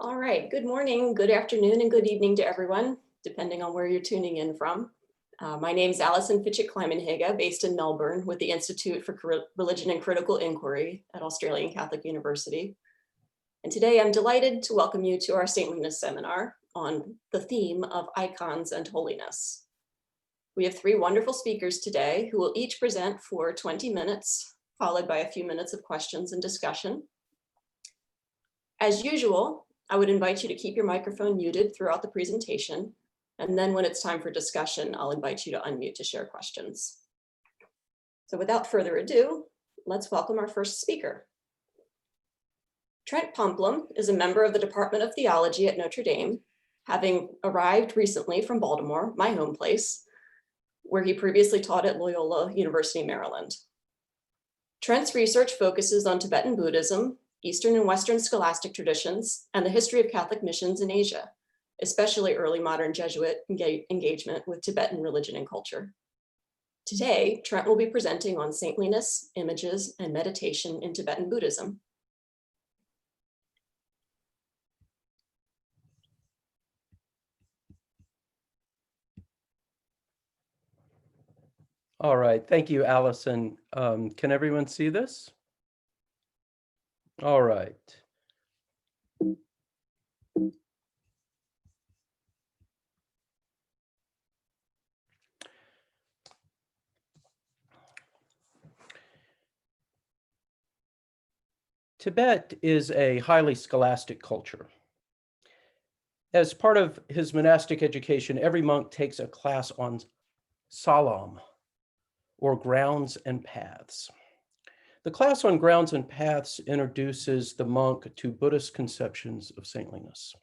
All right, good morning, good afternoon, and good evening to everyone, depending on where you're tuning in from. My name is Alison Fitchett-Kleiman-Haga, based in Melbourne with the Institute for Religion and Critical Inquiry at Australian Catholic University. And today I'm delighted to welcome you to our Saintliness seminar on the theme of icons and holiness. We have three wonderful speakers today who will each present for 20 minutes, followed by a few minutes of questions and discussion. As usual, I would invite you to keep your microphone muted throughout the presentation, and then when it's time for discussion, I'll invite you to unmute to share questions. So without further ado, let's welcome our first speaker. Trent Pomplun is a member of the Department of Theology at Notre Dame, having arrived recently from Baltimore, my home place, where he previously taught at Loyola University, Maryland. Trent's research focuses on Tibetan Buddhism, Eastern and Western scholastic traditions, and the history of Catholic missions in Asia, especially early modern Jesuit engagement with Tibetan religion and culture. Today, Trent will be presenting on saintliness, images, and meditation in Tibetan Buddhism. All right, thank you, Allison. Can everyone see this? All right. Tibet is a highly scholastic culture. As part of his monastic education, every monk takes a class on salam, or grounds and paths. The class on grounds and paths introduces the monk to Buddhist conceptions of saintliness.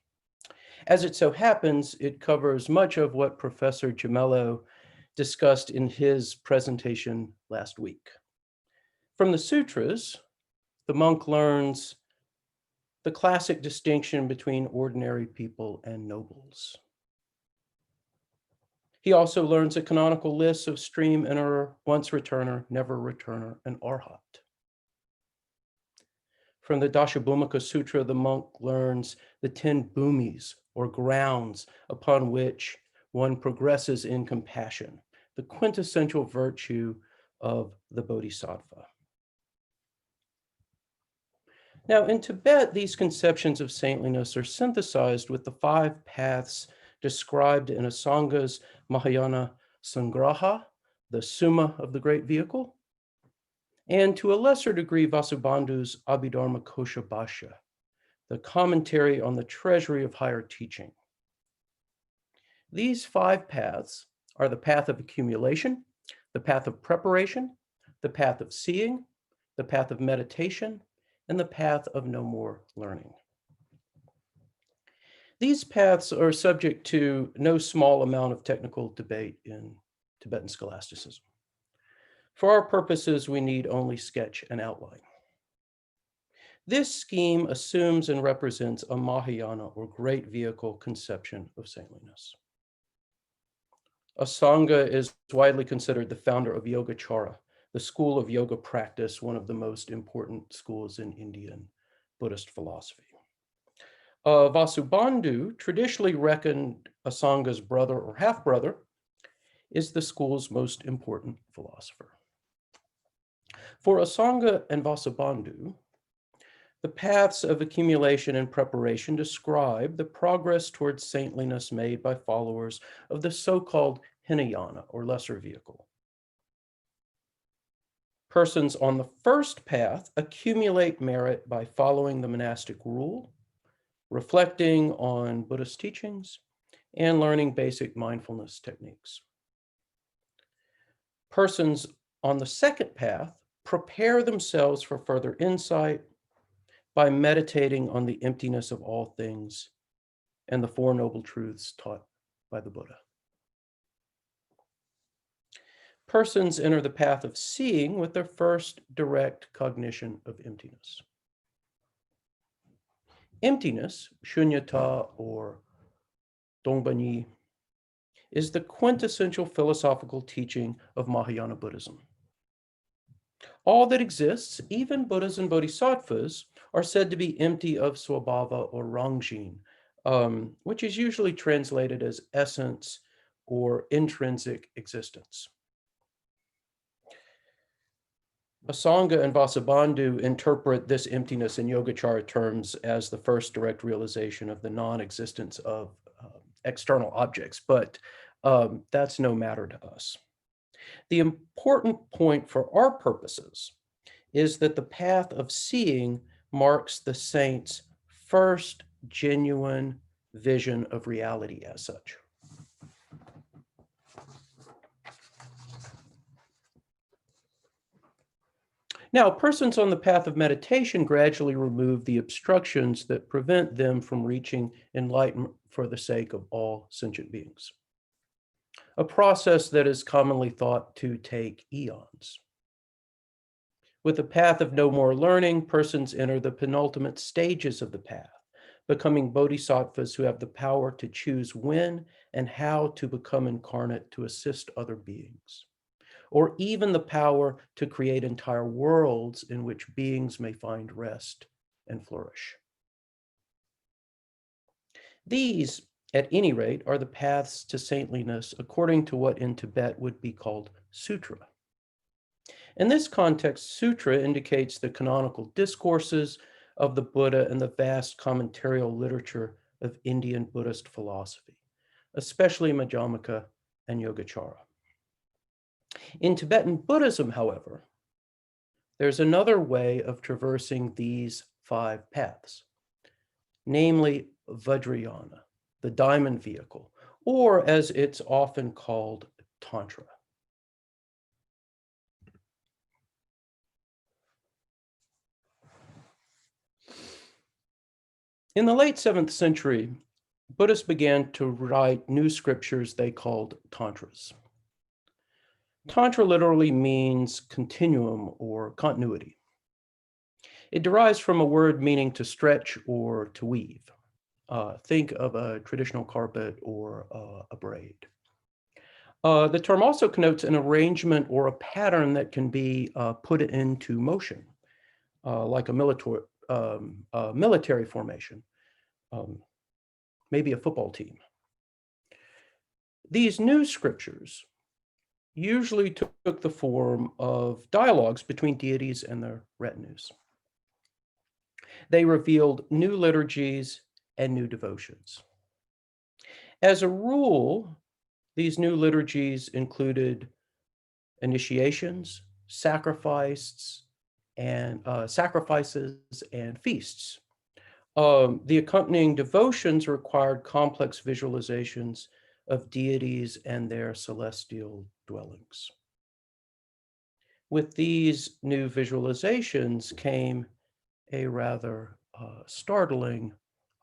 As it so happens, it covers much of what Professor Gemello discussed in his presentation last week. From the sutras, the monk learns the classic distinction between ordinary people and nobles. He also learns a canonical list of stream enterer, once returner, never returner, and arhat. From the Dashabhumika Sutra, the monk learns the 10 bhumis, or grounds, upon which one progresses in compassion, the quintessential virtue of the Bodhisattva. Now, in Tibet, these conceptions of saintliness are synthesized with the 5 paths described in Asanga's Mahayana Sangraha, the Summa of the Great Vehicle, and to a lesser degree, Vasubandhu's Abhidharma Kosha Bhashya, the commentary on the treasury of higher teaching. These 5 paths are the path of accumulation, the path of preparation, the path of seeing, the path of meditation, and the path of no more learning. These paths are subject to no small amount of technical debate in Tibetan scholasticism. For our purposes, we need only sketch and outline. This scheme assumes and represents a Mahayana, or great vehicle, conception of saintliness. Asanga is widely considered the founder of Yogacara, the school of yoga practice, one of the most important schools in Indian Buddhist philosophy. Vasubandhu, traditionally reckoned Asanga's brother or half-brother, is the school's most important philosopher. For Asanga and Vasubandhu, the paths of accumulation and preparation describe the progress towards saintliness made by followers of the so-called Hinayana, or lesser vehicle. Persons on the first path accumulate merit by following the monastic rule, reflecting on Buddhist teachings, and learning basic mindfulness techniques. Persons on the second path prepare themselves for further insight by meditating on the emptiness of all things and the 4 noble truths taught by the Buddha. Persons enter the path of seeing with their first direct cognition of emptiness. Emptiness, shunyata or dongbani, is the quintessential philosophical teaching of Mahayana Buddhism. All that exists, even Buddhas and Bodhisattvas, are said to be empty of swabhava or rangjin, which is usually translated as essence or intrinsic existence. Asanga and Vasubandhu interpret this emptiness in Yogacara terms as the first direct realization of the non-existence of external objects, but that's no matter to us. The important point for our purposes is that the path of seeing marks the saint's first genuine vision of reality as such. Now, persons on the path of meditation gradually remove the obstructions that prevent them from reaching enlightenment for the sake of all sentient beings, a process that is commonly thought to take eons. With the path of no more learning, persons enter the penultimate stages of the path, becoming bodhisattvas who have the power to choose when and how to become incarnate to assist other beings, or even the power to create entire worlds in which beings may find rest and flourish. These, at any rate, are the paths to saintliness according to what in Tibet would be called sutra. In this context, sutra indicates the canonical discourses of the Buddha and the vast commentarial literature of Indian Buddhist philosophy, especially Madhyamaka and Yogacara. In Tibetan Buddhism, however, there's another way of traversing these 5 paths, namely Vajrayana, the diamond vehicle, or as it's often called, Tantra. In the late 7th century, Buddhists began to write new scriptures they called tantras. Tantra literally means continuum or continuity. It derives from a word meaning to stretch or to weave. Think of a traditional carpet or a braid. The term also connotes an arrangement or a pattern that can be put into motion, like a military formation, maybe a football team. These new scriptures usually took the form of dialogues between deities and their retinues. They revealed new liturgies and new devotions. As a rule, these new liturgies included initiations, sacrifices, and feasts. The accompanying devotions required complex visualizations of deities and their celestial dwellings. With these new visualizations came a rather startling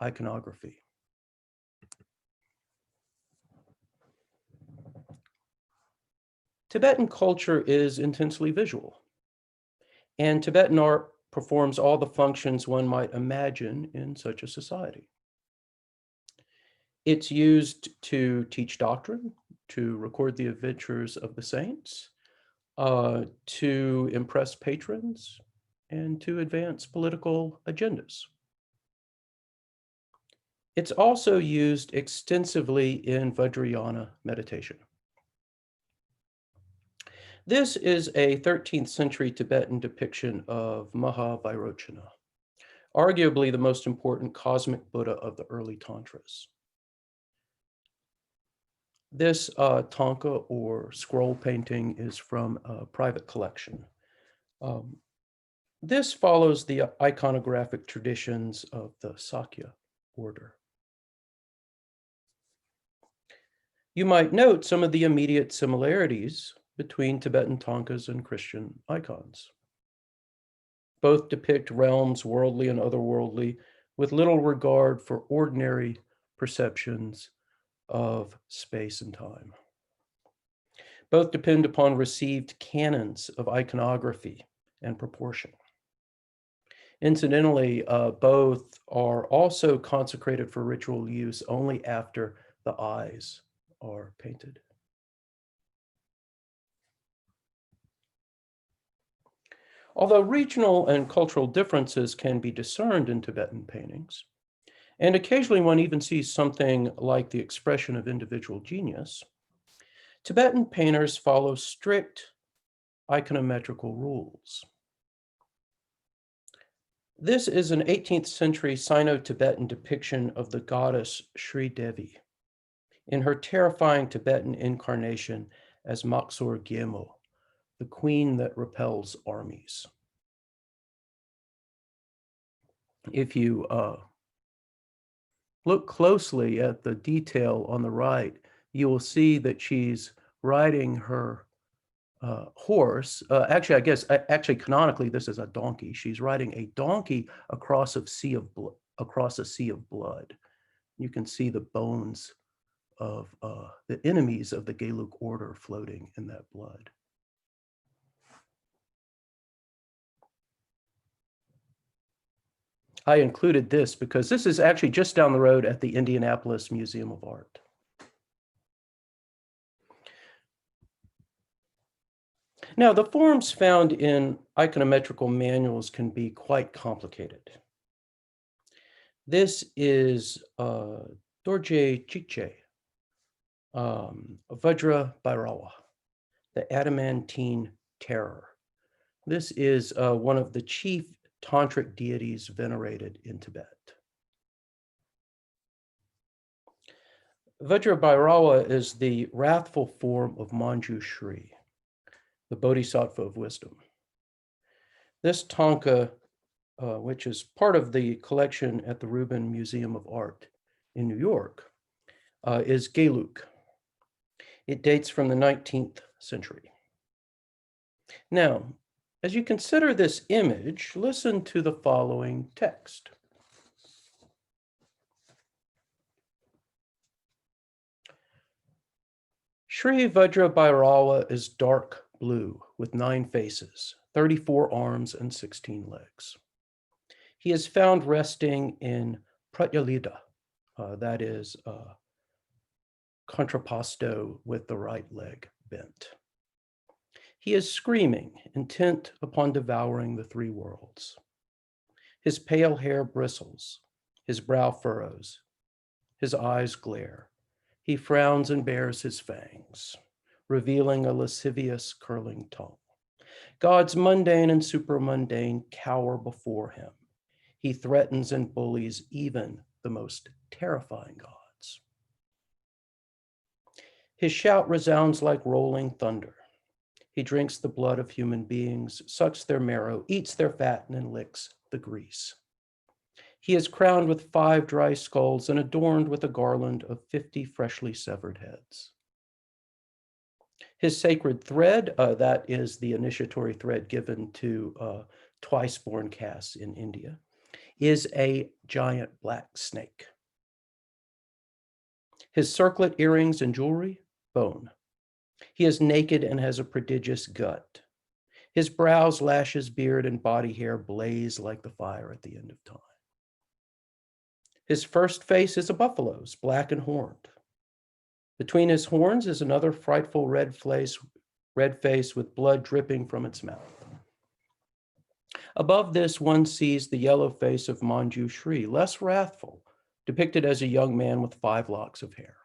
iconography. Tibetan culture is intensely visual, and Tibetan art performs all the functions one might imagine in such a society. It's used to teach doctrine, to record the adventures of the saints, to impress patrons, and to advance political agendas. It's also used extensively in Vajrayana meditation. This is a 13th century Tibetan depiction of Mahavairochana, arguably the most important cosmic Buddha of the early Tantras. This tanka or scroll painting is from a private collection. This follows the iconographic traditions of the Sakya order. You might note some of the immediate similarities between Tibetan tankas and Christian icons. Both depict realms, worldly and otherworldly, with little regard for ordinary perceptions of space and time. Both depend upon received canons of iconography and proportion. Incidentally, both are also consecrated for ritual use only after the eyes are painted. Although regional and cultural differences can be discerned in Tibetan paintings, and occasionally one even sees something like the expression of individual genius, Tibetan painters follow strict iconometrical rules. This is an 18th century Sino-Tibetan depiction of the goddess Sri Devi in her terrifying Tibetan incarnation as Maksor Gyemo, the queen that repels armies. If you look closely at the detail on the right, you will see that she's riding her horse. Actually, canonically, this is a donkey. She's riding a donkey across a sea of blood. You can see the bones of the enemies of the Gelug order floating in that blood. I included this because this is actually just down the road at the Indianapolis Museum of Art. Now, the forms found in iconometrical manuals can be quite complicated. This is Dorje Chiche, Vajra Bhairawa, the adamantine terror. This is one of the chief Tantric deities venerated in Tibet. Vajra Bhairawa is the wrathful form of Manju Shri, the Bodhisattva of wisdom. This tanka, which is part of the collection at the Rubin Museum of Art in New York, is Gelug. It dates from the 19th century. Now, as you consider this image, listen to the following text. Sri Vajra Bhairawa is dark blue with 9 faces, 34 arms, and 16 legs. He is found resting in Pratyalida, that is contrapposto with the right leg bent. He is screaming, intent upon devouring the 3 worlds. His pale hair bristles, his brow furrows, his eyes glare. He frowns and bares his fangs, revealing a lascivious curling tongue. Gods mundane and supramundane cower before him. He threatens and bullies even the most terrifying gods. His shout resounds like rolling thunder. He drinks the blood of human beings, sucks their marrow, eats their fat, and licks the grease. He is crowned with 5 dry skulls and adorned with a garland of 50 freshly severed heads. His sacred thread, that is the initiatory thread given to twice-born castes in India, is a giant black snake. His circlet earrings and jewelry, bone. He is naked and has a prodigious gut. His brows, lashes, beard, and body hair blaze like the fire at the end of time. His first face is a buffalo's, black and horned. Between his horns is another frightful red face with blood dripping from its mouth. Above this, one sees the yellow face of Manju Shri, less wrathful, depicted as a young man with 5 locks of hair.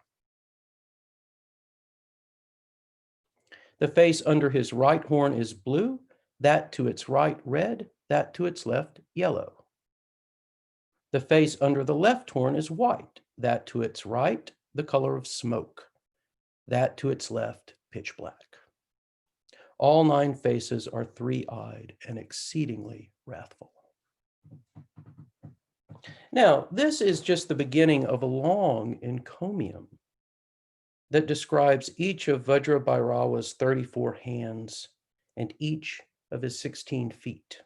The face under his right horn is blue, that to its right red, that to its left yellow. The face under the left horn is white, that to its right the color of smoke, that to its left pitch black. All 9 faces are 3-eyed and exceedingly wrathful. Now, this is just the beginning of a long encomium that describes each of Vajra Bhairawa's 34 hands and each of his 16 feet.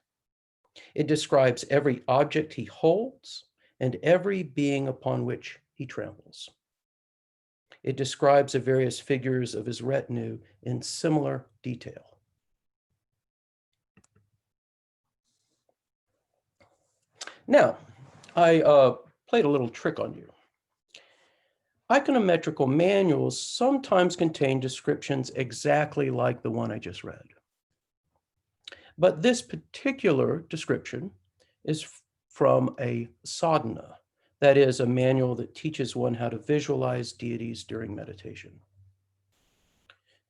It describes every object he holds and every being upon which he tramples. It describes the various figures of his retinue in similar detail. Now, I played a little trick on you. Iconometrical manuals sometimes contain descriptions exactly like the one I just read. But this particular description is from a sadhana, that is, a manual that teaches one how to visualize deities during meditation.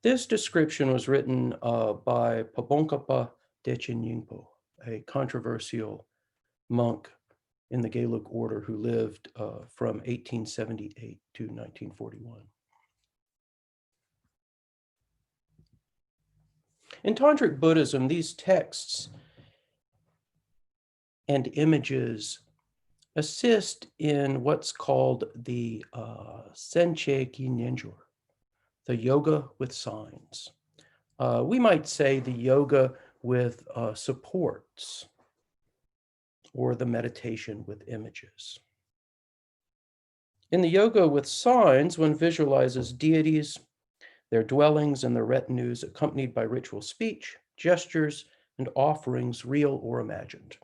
This description was written by Pabonkapa Dechen Yingpo, a controversial monk in the Gelug order who lived from 1878 to 1941. In Tantric Buddhism, these texts and images assist in what's called the Senche Kinyenjur, the yoga with signs. We might say the yoga with supports, or the meditation with images. In the yoga with signs, one visualizes deities, their dwellings and their retinues, accompanied by ritual speech, gestures, and offerings, real or imagined.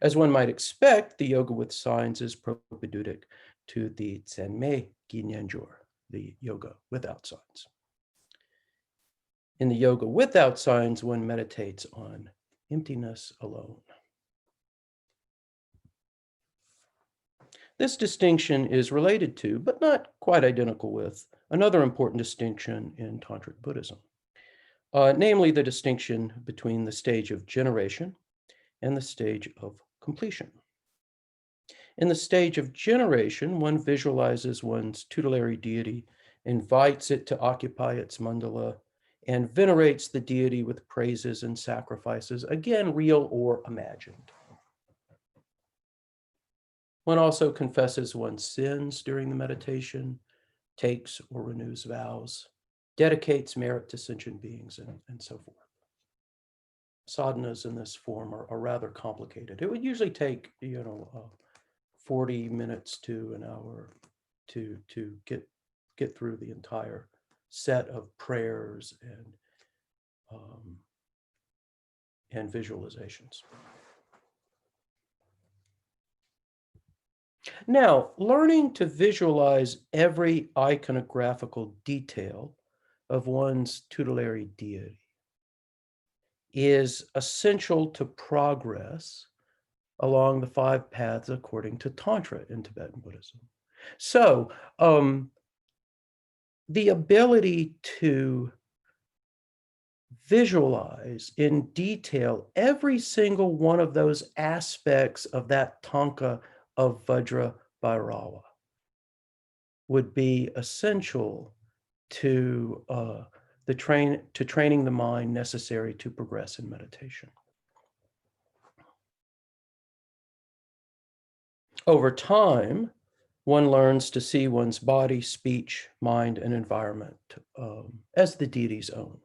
As one might expect, the yoga with signs is propedeutic to the Tsenme Ginyenjur, the yoga without signs. In the yoga without signs, one meditates on emptiness alone. This distinction is related to, but not quite identical with, another important distinction in Tantric Buddhism, namely the distinction between the stage of generation and the stage of completion. In the stage of generation, one visualizes one's tutelary deity, invites it to occupy its mandala, and venerates the deity with praises and sacrifices, again, real or imagined. One also confesses one's sins during the meditation, takes or renews vows, dedicates merit to sentient beings, and so forth. Sadhanas in this form are rather complicated. It would usually take, 40 minutes to an hour to get through the entire set of prayers and visualizations. Now, learning to visualize every iconographical detail of one's tutelary deity is essential to progress along the 5 paths according to Tantra in Tibetan Buddhism. So, the ability to visualize in detail every single one of those aspects of that tanka of Vajra Bhairava would be essential to training the mind necessary to progress in meditation. Over time, one learns to see one's body, speech, mind, and environment as the deity's own.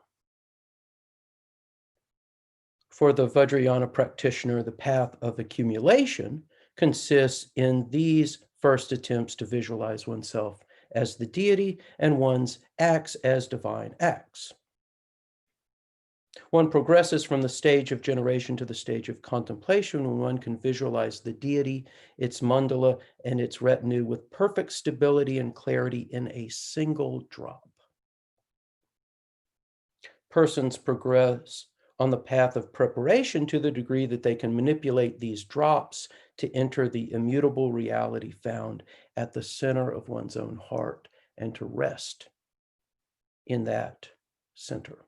For the Vajrayana practitioner, the path of accumulation consists in these first attempts to visualize oneself as the deity and one's acts as divine acts. One progresses from the stage of generation to the stage of contemplation when one can visualize the deity, its mandala, and its retinue with perfect stability and clarity in a single drop. Persons progress on the path of preparation to the degree that they can manipulate these drops to enter the immutable reality found at the center of one's own heart and to rest in that center.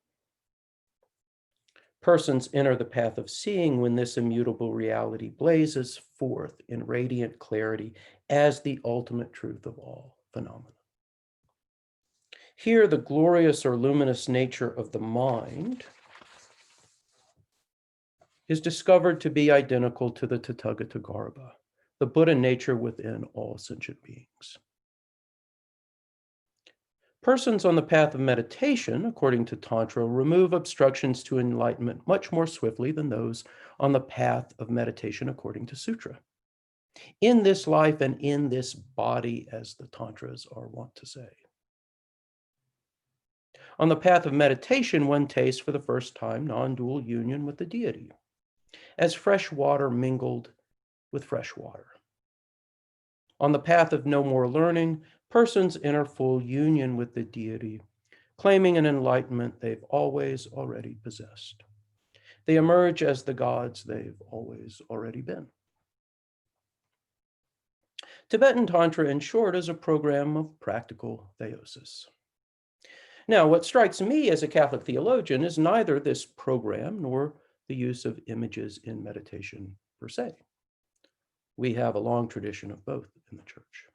Persons enter the path of seeing when this immutable reality blazes forth in radiant clarity as the ultimate truth of all phenomena. Here, the glorious or luminous nature of the mind is discovered to be identical to the Tathagata Garbha, the Buddha nature within all sentient beings. Persons on the path of meditation, according to Tantra, remove obstructions to enlightenment much more swiftly than those on the path of meditation according to Sutra. In this life and in this body, as the Tantras are wont to say. On the path of meditation, one tastes for the first time non-dual union with the deity, as fresh water mingled with fresh water. On the path of no more learning, persons enter full union with the deity, claiming an enlightenment they've always already possessed. They emerge as the gods they've always already been. Tibetan Tantra, in short, is a program of practical theosis. Now, what strikes me as a Catholic theologian is neither this program nor the use of images in meditation per se. We have a long tradition of both in the Church.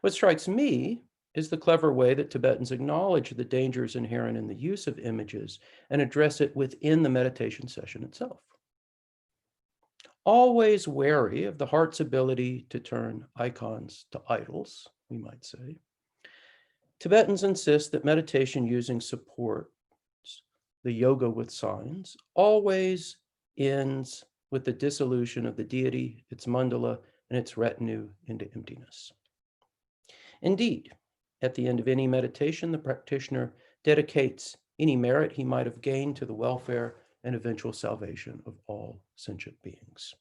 What strikes me is the clever way that Tibetans acknowledge the dangers inherent in the use of images and address it within the meditation session itself. Always wary of the heart's ability to turn icons to idols, we might say, Tibetans insist that meditation using supports, the yoga with signs, always ends with the dissolution of the deity, its mandala, and its retinue into emptiness. Indeed, at the end of any meditation, the practitioner dedicates any merit he might have gained to the welfare and eventual salvation of all sentient beings,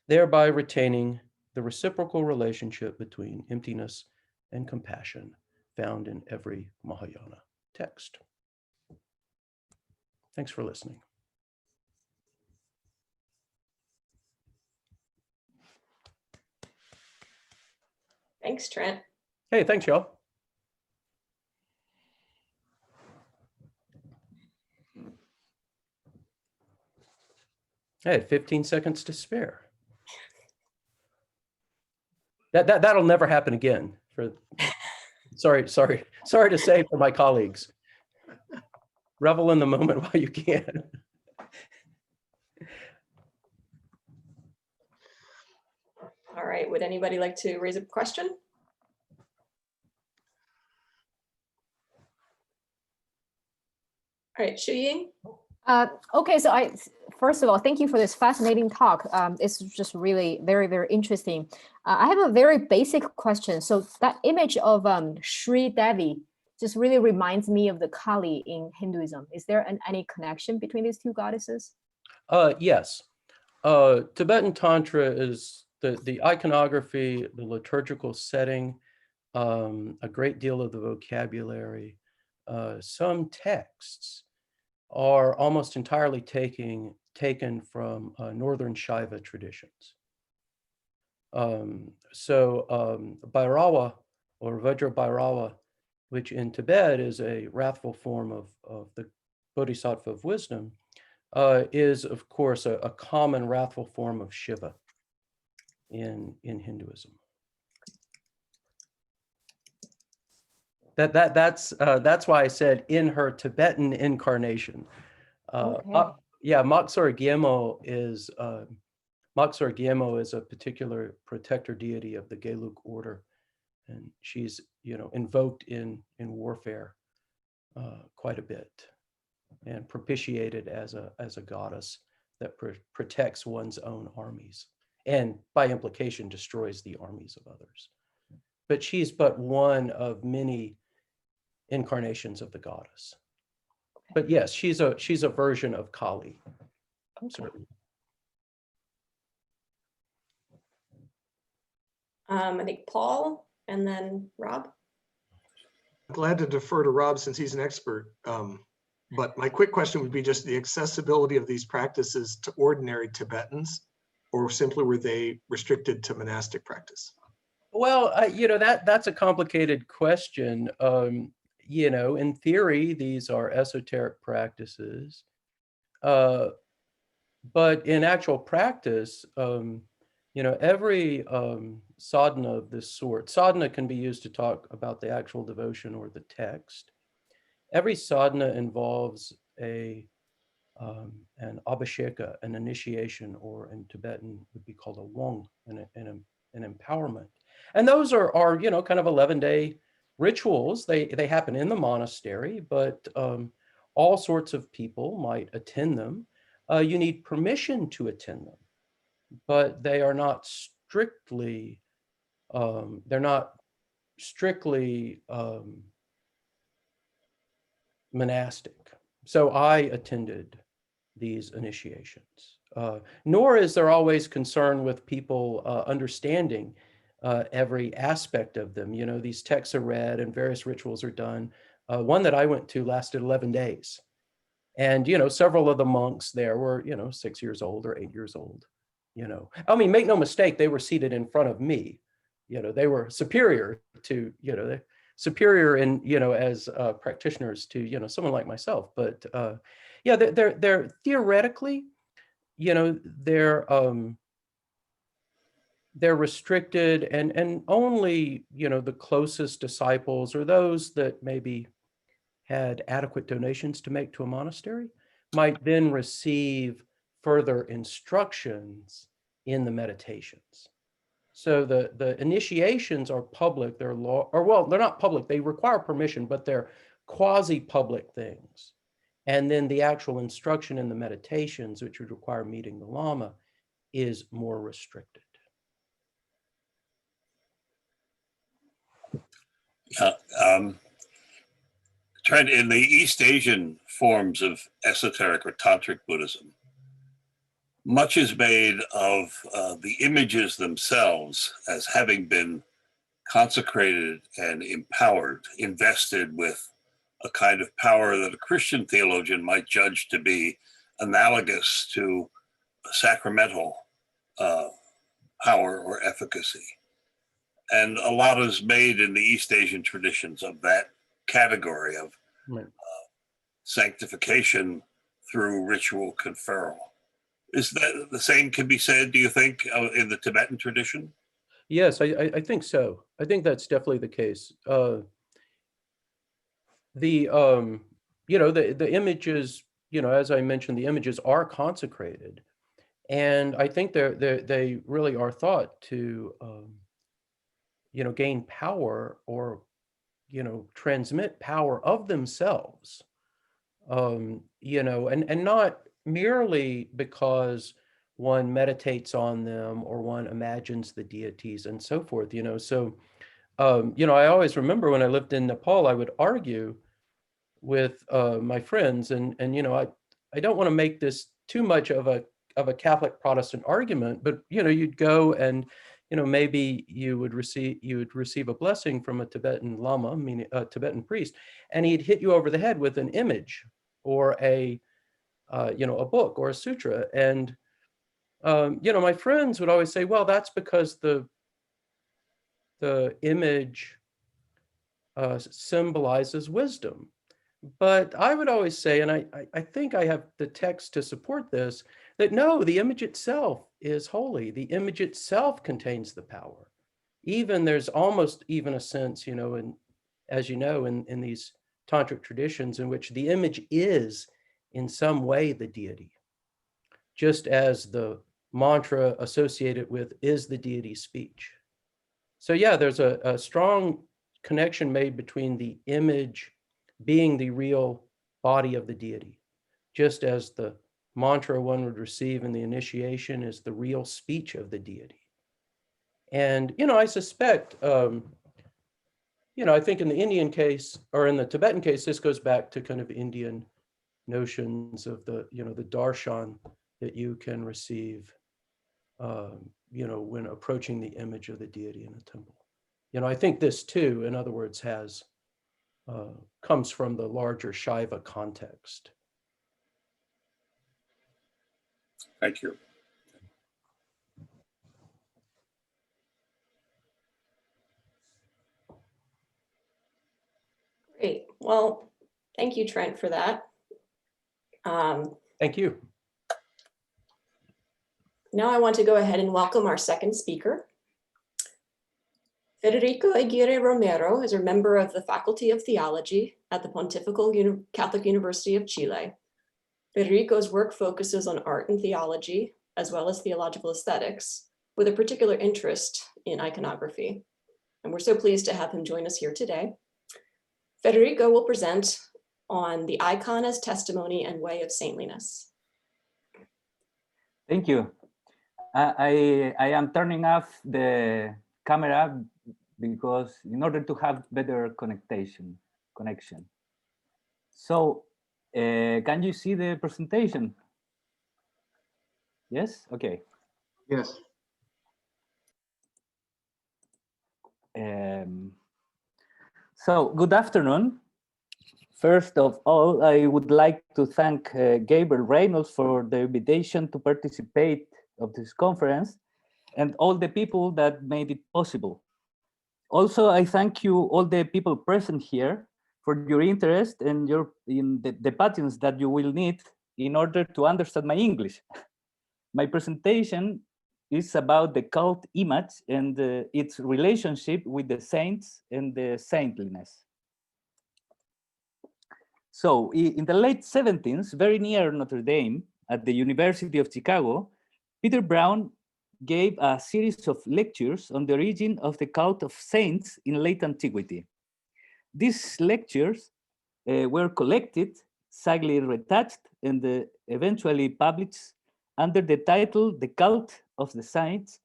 thereby retaining the reciprocal relationship between emptiness and compassion found in every Mahayana text. Thanks for listening. Thanks, Trent. Hey, thanks, y'all. I had 15 seconds to spare. That'll never happen again. Sorry to say for my colleagues. Revel in the moment while you can. All right, would anybody like to raise a question? All right, Shuying. Okay, so first of all, thank you for this fascinating talk. It's just really very, very interesting. I have a very basic question. So that image of Sri Devi just really reminds me of the Kali in Hinduism. Is there any connection between these two goddesses? Yes. Tibetan Tantra is the iconography, the liturgical setting, a great deal of the vocabulary, some texts are almost entirely taken from Northern Shaiva traditions. Bhairava or Vajra Bhairava, which in Tibet is a wrathful form of the Bodhisattva of wisdom, is of course a common wrathful form of Shiva in Hinduism. That's why I said in her Tibetan incarnation. Okay. Yeah, Moksar Gyemo is a particular protector deity of the Gelug order, and she's invoked in warfare quite a bit, and propitiated as a goddess that protects one's own armies, and by implication destroys the armies of others. But she's but one of many incarnations of the goddess. Okay. But yes, she's a version of Kali. Okay. Certainly. I think Paul and then Rob. Glad to defer to Rob since he's an expert. But my quick question would be just the accessibility of these practices to ordinary Tibetans, or simply were they restricted to monastic practice? Well, that's a complicated question. In theory, these are esoteric practices, but in actual practice, every sadhana of this sort, sadhana can be used to talk about the actual devotion or the text. Every sadhana involves an abhisheka, an initiation, or in Tibetan would be called a wong, an empowerment. And those are kind of 11-day rituals. They happen in the monastery, but all sorts of people might attend them. You need permission to attend them, but they are not strictly monastic. So I attended these initiations. Nor is there always concern with people understanding every aspect of them. These texts are read and various rituals are done. One that I went to lasted 11 days. And, several of the monks there were, 6 years old or 8 years old, I mean, make no mistake, they were seated in front of me. They were superior to, superior in, as practitioners to, someone like myself. But yeah, they're theoretically, they're restricted, and only, the closest disciples or those that maybe had adequate donations to make to a monastery might then receive further instructions in the meditations. So the initiations are public, they're they're not public, they require permission, but they're quasi-public things. And then the actual instruction in the meditations, which would require meeting the Lama, is more restricted. Trent, in the East Asian forms of esoteric or Tantric Buddhism, much is made of the images themselves as having been consecrated and empowered, invested with a kind of power that a Christian theologian might judge to be analogous to sacramental power or efficacy. And a lot is made in the East Asian traditions of that category of sanctification through ritual conferral. Is that the same can be said, do you think, in the Tibetan tradition? Yes, I think so. I think that's definitely the case. The images, as I mentioned, the images are consecrated, and I think they really are thought to gain power or transmit power of themselves, and not merely because one meditates on them or one imagines the deities and so forth. So I always remember when I lived in Nepal, I would argue with my friends, and I don't want to make this too much of a Catholic Protestant argument, but you'd go and maybe you would receive a blessing from a Tibetan Lama, meaning a Tibetan priest, and he'd hit you over the head with an image or a book or a sutra, and my friends would always say, well, that's because the image symbolizes wisdom. But I would always say, and I think I have the text to support this, that no, the image itself is holy. The image itself contains the power. There's almost even a sense, as in these Tantric traditions in which the image is in some way the deity, just as the mantra associated with is the deity's speech. So yeah, there's a strong connection made between the image being the real body of the deity, just as the mantra one would receive in the initiation is the real speech of the deity. And, I suspect, I think in the Indian case, or in the Tibetan case, this goes back to kind of Indian notions of the darshan that you can receive, when approaching the image of the deity in a temple. I think this too, in other words, comes from the larger Shaiva context. Thank you. Great. Well, thank you, Trent, for that. Thank you. Now I want to go ahead and welcome our second speaker. Federico Aguirre Romero is a member of the Faculty of Theology at the Pontifical Catholic University of Chile. Federico's work focuses on art and theology, as well as theological aesthetics, with a particular interest in iconography. And we're so pleased to have him join us here today. Federico will present on the icon as testimony and way of saintliness. Thank you. I am turning off the camera because in order to have better connection. So can you see the presentation? Yes, okay. Yes. So good afternoon. First of all, I would like to thank Gabriel Reynolds for the invitation to participate of this conference and all the people that made it possible. Also, I thank you, all the people present here, for your interest and in the patterns that you will need in order to understand my English. My presentation is about the cult image and its relationship with the saints and the saintliness. So in the late 17th, very near Notre Dame, at the University of Chicago, Peter Brown gave a series of lectures on the origin of the cult of saints in late antiquity. These lectures were collected, sadly retouched, and eventually published under the title The Cult of the Saints,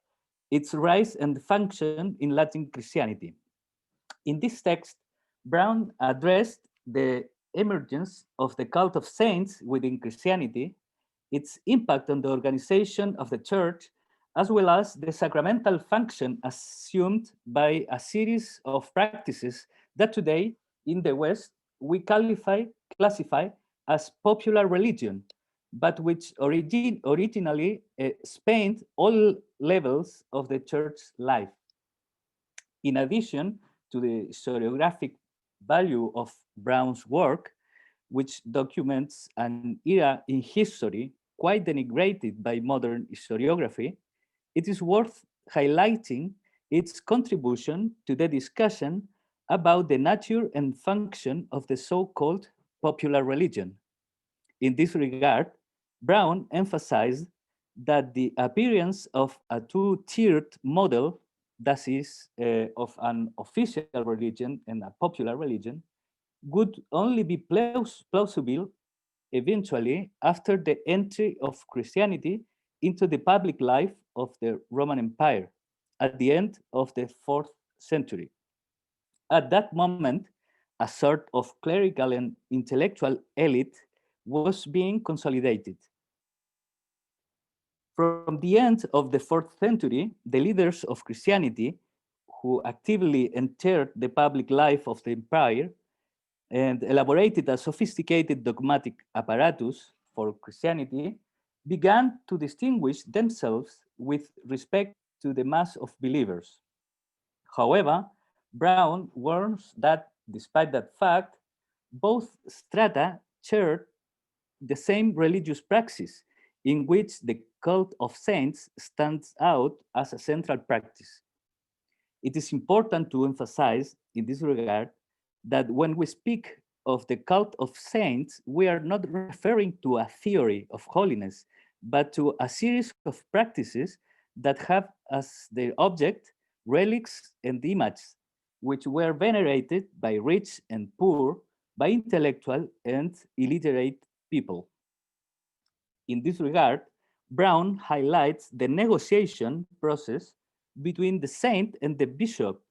Its Rise and Function in Latin Christianity. In this text, Brown addressed the emergence of the cult of saints within Christianity, its impact on the organization of the church, as well as the sacramental function assumed by a series of practices that today in the West we classify as popular religion, but which originally spanned all levels of the church life. In addition to the historiographic value of Brown's work, which documents an era in history quite denigrated by modern historiography, it is worth highlighting its contribution to the discussion about the nature and function of the so-called popular religion. In this regard, Brown emphasized that the appearance of a two-tiered model, that is, of an official religion and a popular religion, would only be plausible eventually after the entry of Christianity into the public life of the Roman Empire at the end of the 4th century. At that moment, a sort of clerical and intellectual elite was being consolidated. From the end of the 4th century, the leaders of Christianity, who actively entered the public life of the empire and elaborated a sophisticated dogmatic apparatus for Christianity, began to distinguish themselves with respect to the mass of believers. However, Brown warns that despite that fact, both strata shared the same religious praxis in which the cult of saints stands out as a central practice. It is important to emphasize in this regard that when we speak of the cult of saints, we are not referring to a theory of holiness, but to a series of practices that have as their object relics and images, which were venerated by rich and poor, by intellectual and illiterate people. In this regard, Brown highlights the negotiation process between the saint and the bishop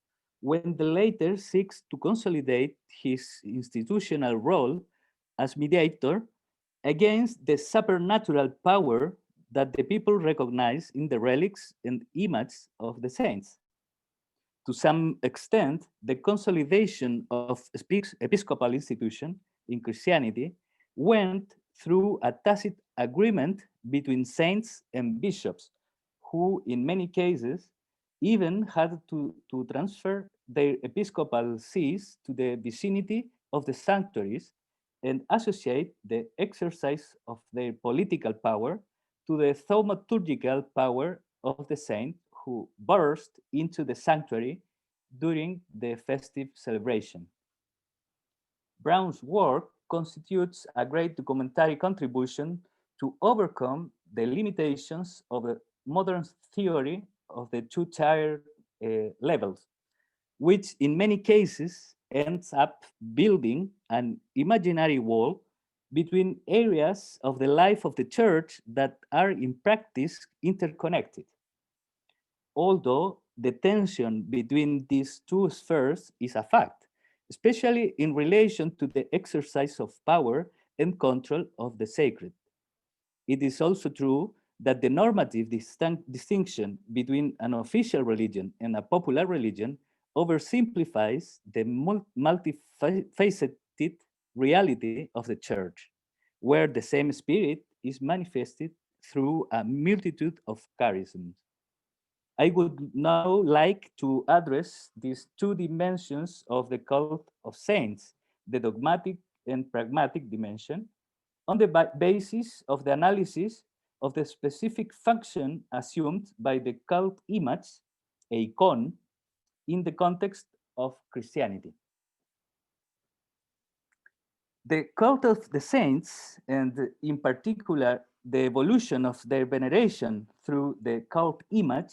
when the latter seeks to consolidate his institutional role as mediator against the supernatural power that the people recognize in the relics and images of the saints. To some extent, the consolidation of episcopal institution in Christianity went through a tacit agreement between saints and bishops, who in many cases even had to transfer their episcopal sees to the vicinity of the sanctuaries and associate the exercise of their political power to the thaumaturgical power of the saint who burst into the sanctuary during the festive celebration. Brown's work constitutes a great documentary contribution to overcome the limitations of the modern theory of the two-tier levels, which in many cases ends up building an imaginary wall between areas of the life of the church that are in practice interconnected. Although the tension between these two spheres is a fact, especially in relation to the exercise of power and control of the sacred. It is also true that the normative distinction between an official religion and a popular religion oversimplifies the multifaceted reality of the church, where the same spirit is manifested through a multitude of charisms. I would now like to address these two dimensions of the cult of saints, the dogmatic and pragmatic dimension, on the basis of the analysis of the specific function assumed by the cult image, icon, in the context of Christianity. The cult of the saints, and in particular, the evolution of their veneration through the cult image,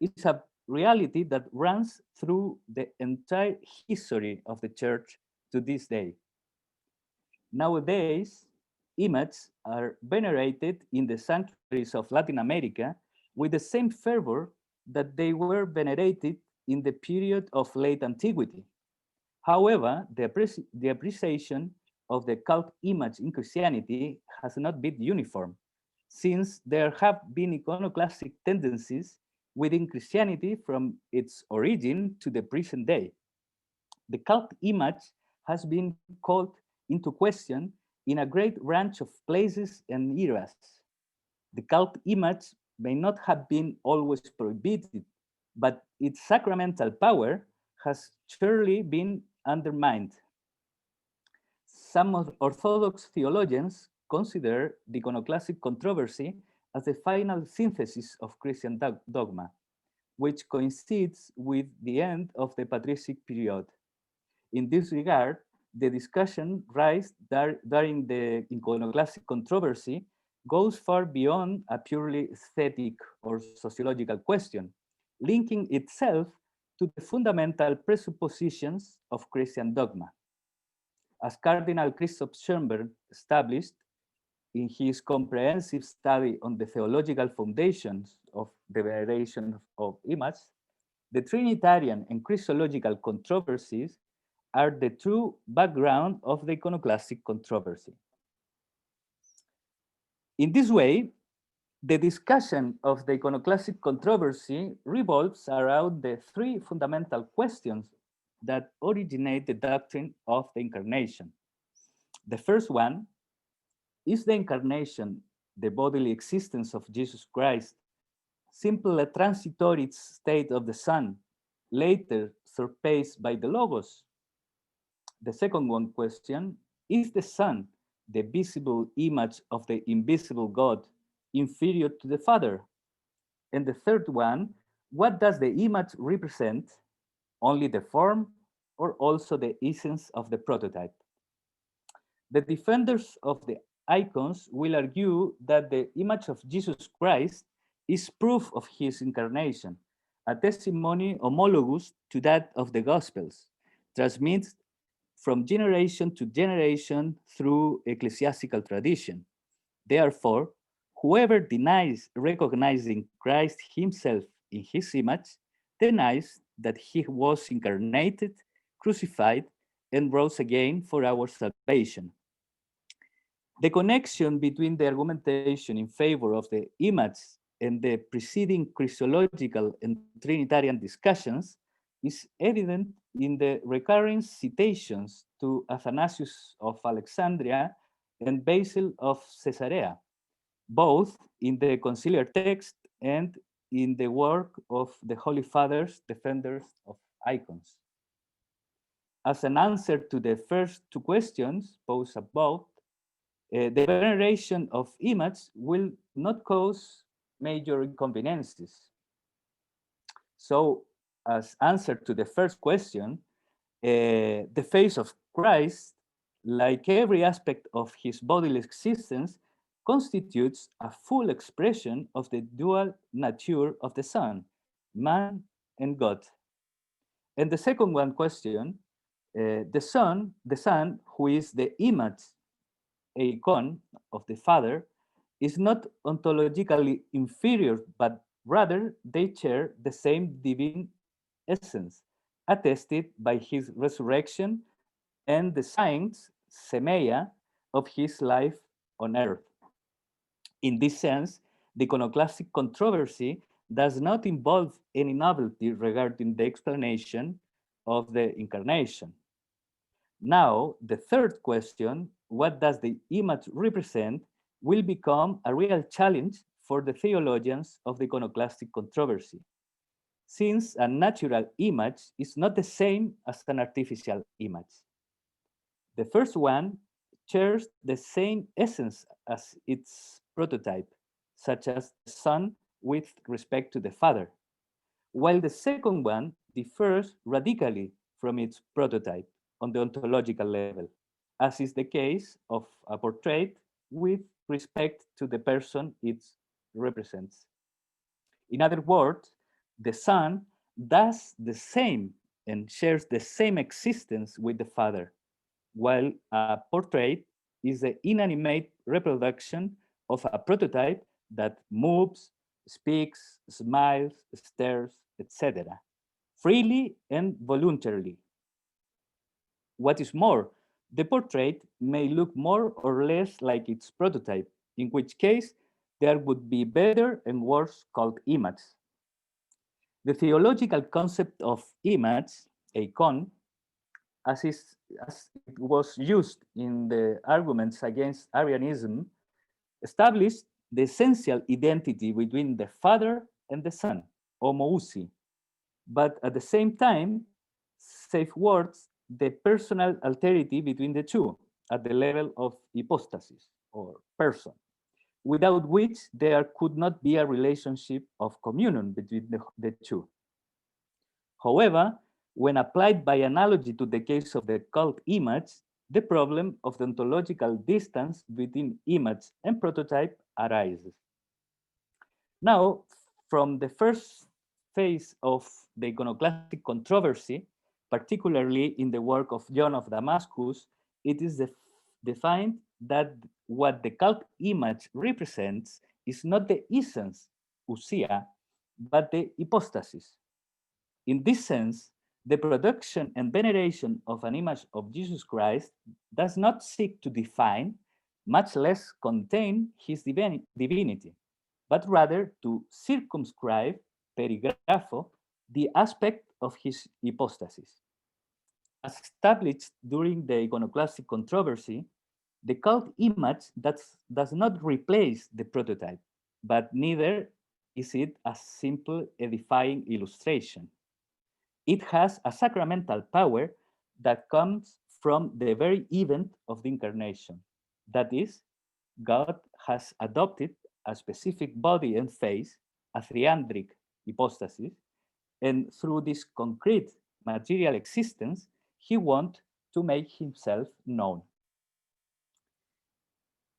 is a reality that runs through the entire history of the church to this day. Nowadays, images are venerated in the sanctuaries of Latin America with the same fervor that they were venerated in the period of late antiquity. However, the appreciation of the cult image in Christianity has not been uniform, since there have been iconoclastic tendencies within Christianity from its origin to the present day. The cult image has been called into question in a great range of places and eras. The cult image may not have been always prohibited, but its sacramental power has surely been undermined. Some Orthodox theologians consider the iconoclastic controversy as the final synthesis of Christian dogma, which coincides with the end of the patristic period. In this regard, the discussion raised during the iconoclastic controversy goes far beyond a purely aesthetic or sociological question, linking itself to the fundamental presuppositions of Christian dogma. As Cardinal Christoph Schoenberg established in his comprehensive study on the theological foundations of the veneration of images, the Trinitarian and Christological controversies are the true background of the iconoclastic controversy. In this way, the discussion of the iconoclastic controversy revolves around the three fundamental questions that originate the doctrine of the incarnation. The first one, is the incarnation, the bodily existence of Jesus Christ, simply a transitory state of the Son, later surpassed by the Logos? The second one question, is the Son, the visible image of the invisible God, inferior to the Father? And the third one, what does the image represent? Only the form or also the essence of the prototype? The defenders of the icons will argue that the image of Jesus Christ is proof of his incarnation, a testimony homologous to that of the Gospels, transmitted from generation to generation through ecclesiastical tradition. Therefore, whoever denies recognizing Christ himself in his image denies that he was incarnated, crucified, and rose again for our salvation. The connection between the argumentation in favor of the image and the preceding Christological and Trinitarian discussions is evident in the recurring citations to Athanasius of Alexandria and Basil of Caesarea, both in the conciliar text and in the work of the Holy Fathers, defenders of icons. As an answer to the first two questions posed above, the veneration of image will not cause major inconveniences. So, as answer to the first question, the face of Christ, like every aspect of his bodily existence, constitutes a full expression of the dual nature of the Son, man and God. And the second one question, the Son, who is the image, icon of the Father, is not ontologically inferior, but rather they share the same divine essence, attested by his resurrection and the signs, semeia, of his life on earth. In this sense, the iconoclastic controversy does not involve any novelty regarding the explanation of the incarnation. Now, the third question, what does the image represent, will become a real challenge for the theologians of the iconoclastic controversy, since a natural image is not the same as an artificial image. The first one shares the same essence as its prototype, such as the Son with respect to the Father, while the second one differs radically from its prototype on the ontological level, as is the case of a portrait with respect to the person it represents. In other words, the Son does the same and shares the same existence with the Father, while a portrait is the inanimate reproduction of a prototype that moves, speaks, smiles, stares, etc., freely and voluntarily. What is more, the portrait may look more or less like its prototype, in which case there would be better and worse called images. The theological concept of image, icon, as it was used in the arguments against Arianism, established the essential identity between the Father and the Son, homoousi, but at the same time safeguards the personal alterity between the two at the level of hypostasis or person, without which there could not be a relationship of communion between the two. However, when applied by analogy to the case of the cult image, the problem of the ontological distance between image and prototype arises. Now, from the first phase of the iconoclastic controversy, particularly in the work of John of Damascus, it is defined that what the cult image represents is not the essence, ousia, but the hypostasis. In this sense, the production and veneration of an image of Jesus Christ does not seek to define, much less contain his divinity, but rather to circumscribe, perigrapho, the aspect of his hypostasis. As established during the iconoclastic controversy, the cult image does not replace the prototype, but neither is it a simple edifying illustration. It has a sacramental power that comes from the very event of the incarnation. That is, God has adopted a specific body and face, a triandric hypostasis, and through this concrete material existence, he wants to make himself known.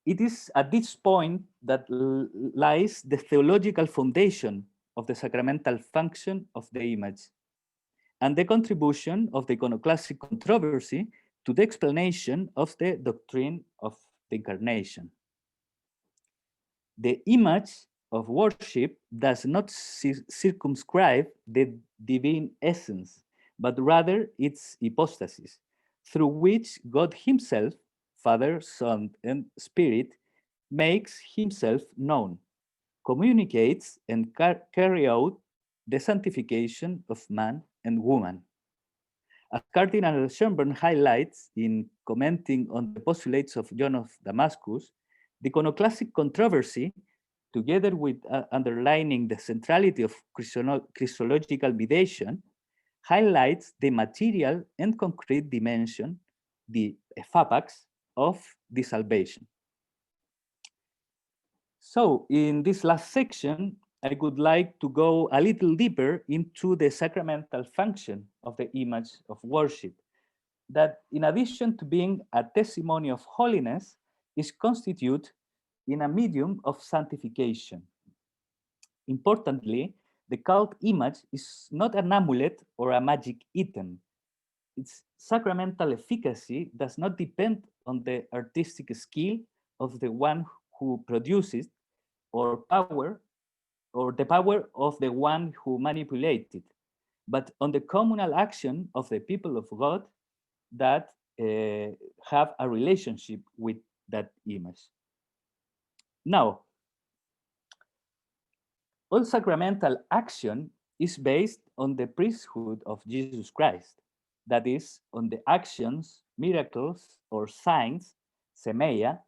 It is at this point that lies the theological foundation of the sacramental function of the image and the contribution of the iconoclastic controversy to the explanation of the doctrine of the incarnation. The image of worship does not circumscribe the divine essence, but rather its hypostasis, through which God himself, Father, Son, and Spirit, makes himself known, communicates and carry out the sanctification of man and woman. As Cardinal Schönborn highlights in commenting on the postulates of John of Damascus, the iconoclastic controversy, together with underlining the centrality of Christological mediation, highlights the material and concrete dimension, the ephapax, of the salvation. So in this last section, I would like to go a little deeper into the sacramental function of the image of worship, that in addition to being a testimony of holiness, is constituted in a medium of sanctification. Importantly, the cult image is not an amulet or a magic item. Its sacramental efficacy does not depend on the artistic skill of the one who produces or the power of the one who manipulates it, but on the communal action of the people of God that have a relationship with that image. Now, all sacramental action is based on the priesthood of Jesus Christ, that is, on the actions miracles or signs, semeia,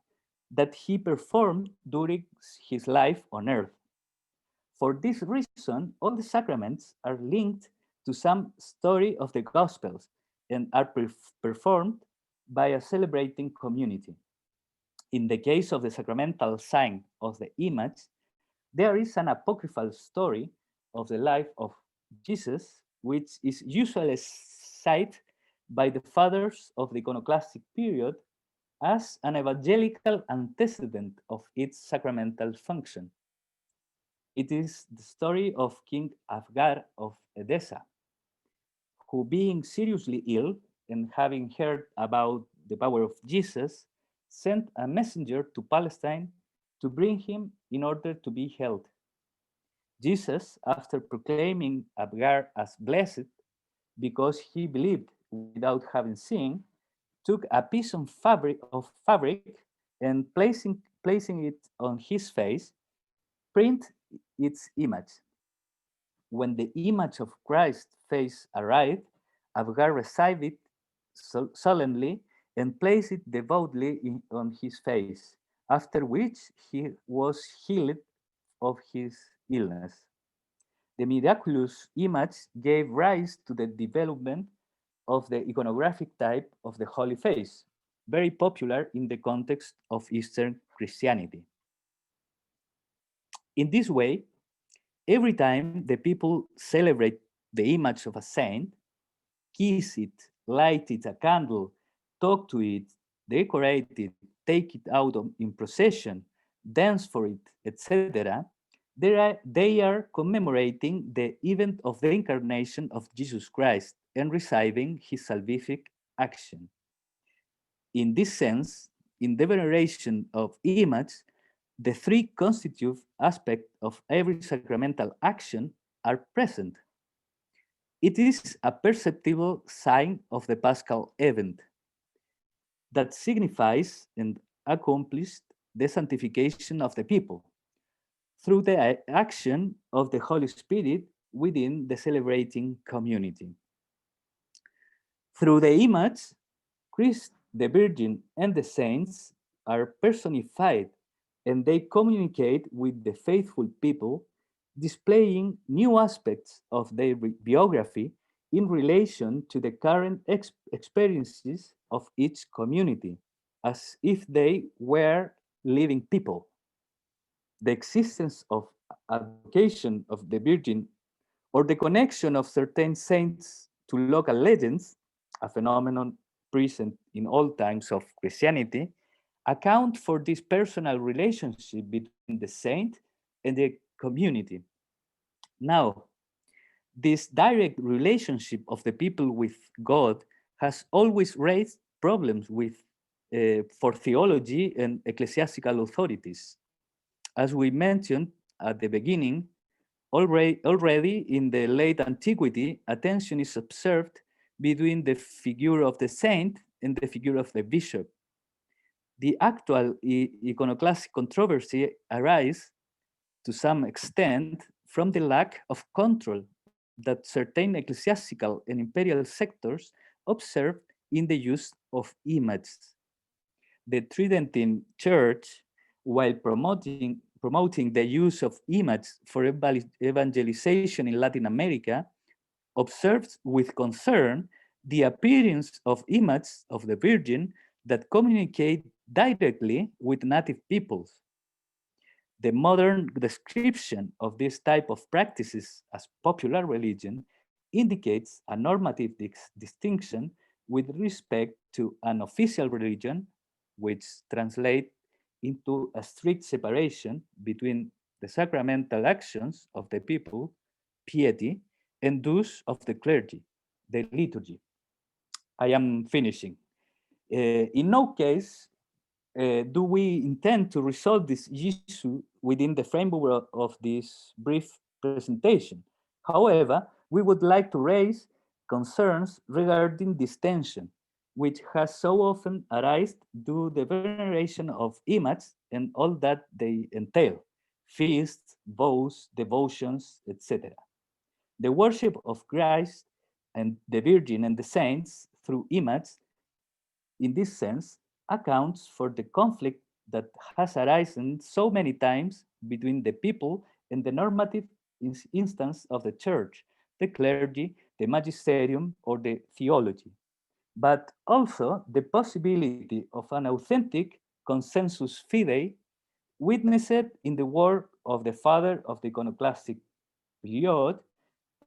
that he performed during his life on earth. For this reason, all the sacraments are linked to some story of the Gospels and are performed by a celebrating community. In the case of the sacramental sign of the image, there is an apocryphal story of the life of Jesus, which is usually cited by the fathers of the iconoclastic period as an evangelical antecedent of its sacramental function. It is the story of King Aguirre of EDESSA, who, being seriously ill and having heard about the power of Jesus, sent a messenger to Palestine to bring him in order to be healed. Jesus, after proclaiming Aguirre as blessed because he believed without having seen, took a piece of fabric and placing it on his face, print its image. When the image of Christ's face arrived, Aguirre received it solemnly and placed it devoutly on his face, after which he was healed of his illness. The miraculous image gave rise to the development of the iconographic type of the Holy Face, very popular in the context of Eastern Christianity. In this way, every time the people celebrate the image of a saint, kiss it, light it a candle, talk to it, decorate it, take it out in procession, dance for it, etc., they are commemorating the event of the incarnation of Jesus Christ and receiving his salvific action. In this sense, in the veneration of image, the three constitutive aspects of every sacramental action are present. It is a perceptible sign of the Paschal event that signifies and accomplished the sanctification of the people through the action of the Holy Spirit within the celebrating community. Through the image, Christ, the Virgin, and the saints are personified, and they communicate with the faithful people, displaying new aspects of their biography in relation to the current experiences of each community, as if they were living people. The existence of a vocation of the Virgin or the connection of certain saints to local legends, a phenomenon present in all times of Christianity, account for this personal relationship between the saint and the community. Now, this direct relationship of the people with God has always raised problems for theology and ecclesiastical authorities. As we mentioned at the beginning, already in the late antiquity, a tension is observed between the figure of the saint and the figure of the bishop. The actual iconoclastic controversy arises to some extent from the lack of control that certain ecclesiastical and imperial sectors observed in the use of images. The Tridentine Church, while promoting the use of images for evangelization in Latin America, observes with concern the appearance of images of the Virgin that communicate directly with native peoples. The modern description of this type of practices as popular religion indicates a normative distinction with respect to an official religion, which translates into a strict separation between the sacramental actions of the people, piety, and those of the clergy, the liturgy. I am finishing. In no case do we intend to resolve this issue within the framework of this brief presentation. However, we would like to raise concerns regarding this tension, which has so often arisen due to the veneration of images and all that they entail, feasts, vows, devotions, etc. The worship of Christ and the Virgin and the saints through images in this sense, accounts for the conflict that has arisen so many times between the people and the normative instance of the church, the clergy, the magisterium, or the theology, but also the possibility of an authentic consensus fidei witnessed in the work of the father of the iconoclastic period,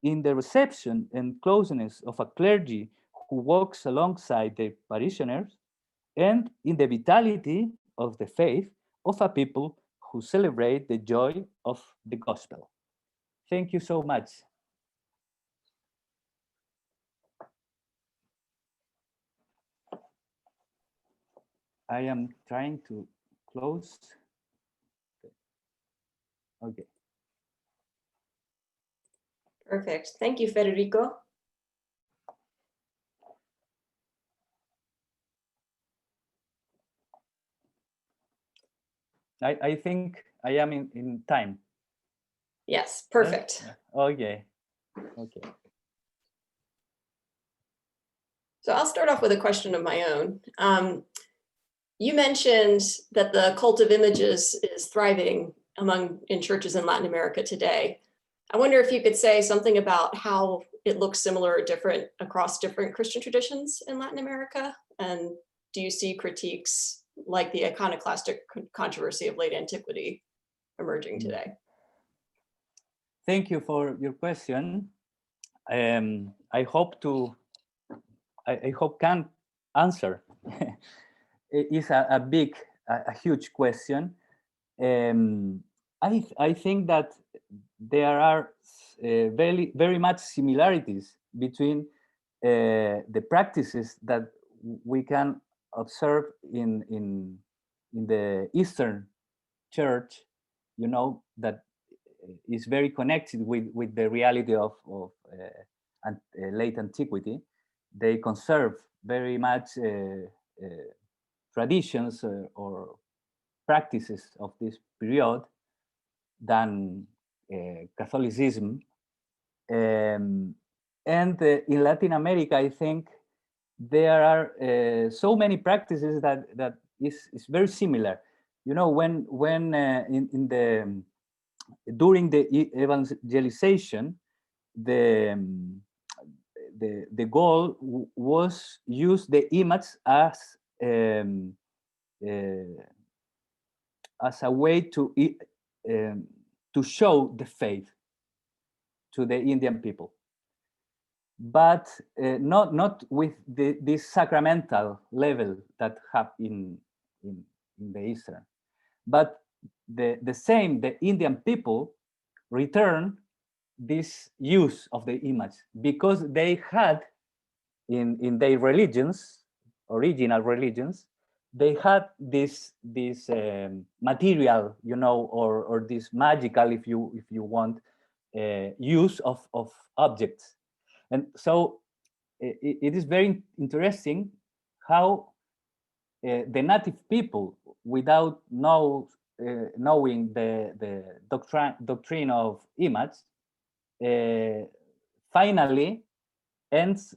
in the reception and closeness of a clergy who walks alongside the parishioners, and in the vitality of the faith of a people who celebrate the joy of the gospel. Thank you so much. I am trying to close. Okay. Perfect. Thank you, Federico. I think I am in time. Yes, perfect. Okay. Okay. So I'll start off with a question of my own. You mentioned that the cult of images is thriving in churches in Latin America today. I wonder if you could say something about how it looks similar or different across different Christian traditions in Latin America. And do you see critiques like the iconoclastic controversy of late antiquity emerging today? Thank you for your question. I hope can answer. It's a huge question. I think that there are very much similarities between the practices that we can observe in the Eastern Church, you know, that is very connected with the reality of late antiquity. They conserve very much traditions or practices of this period than Catholicism. And in Latin America, I think there are so many practices that is very similar. You know, during the evangelization, the goal was use the image as a way to show the faith to the Indian people, but not with this sacramental level that have in the Eastern. But the Indian people return this use of the image because they had in their religions, original religions, they had this material, you know, or this magical, if you want, use of objects. And so it is very interesting how the native people, without knowing the doctrine of image, finally ends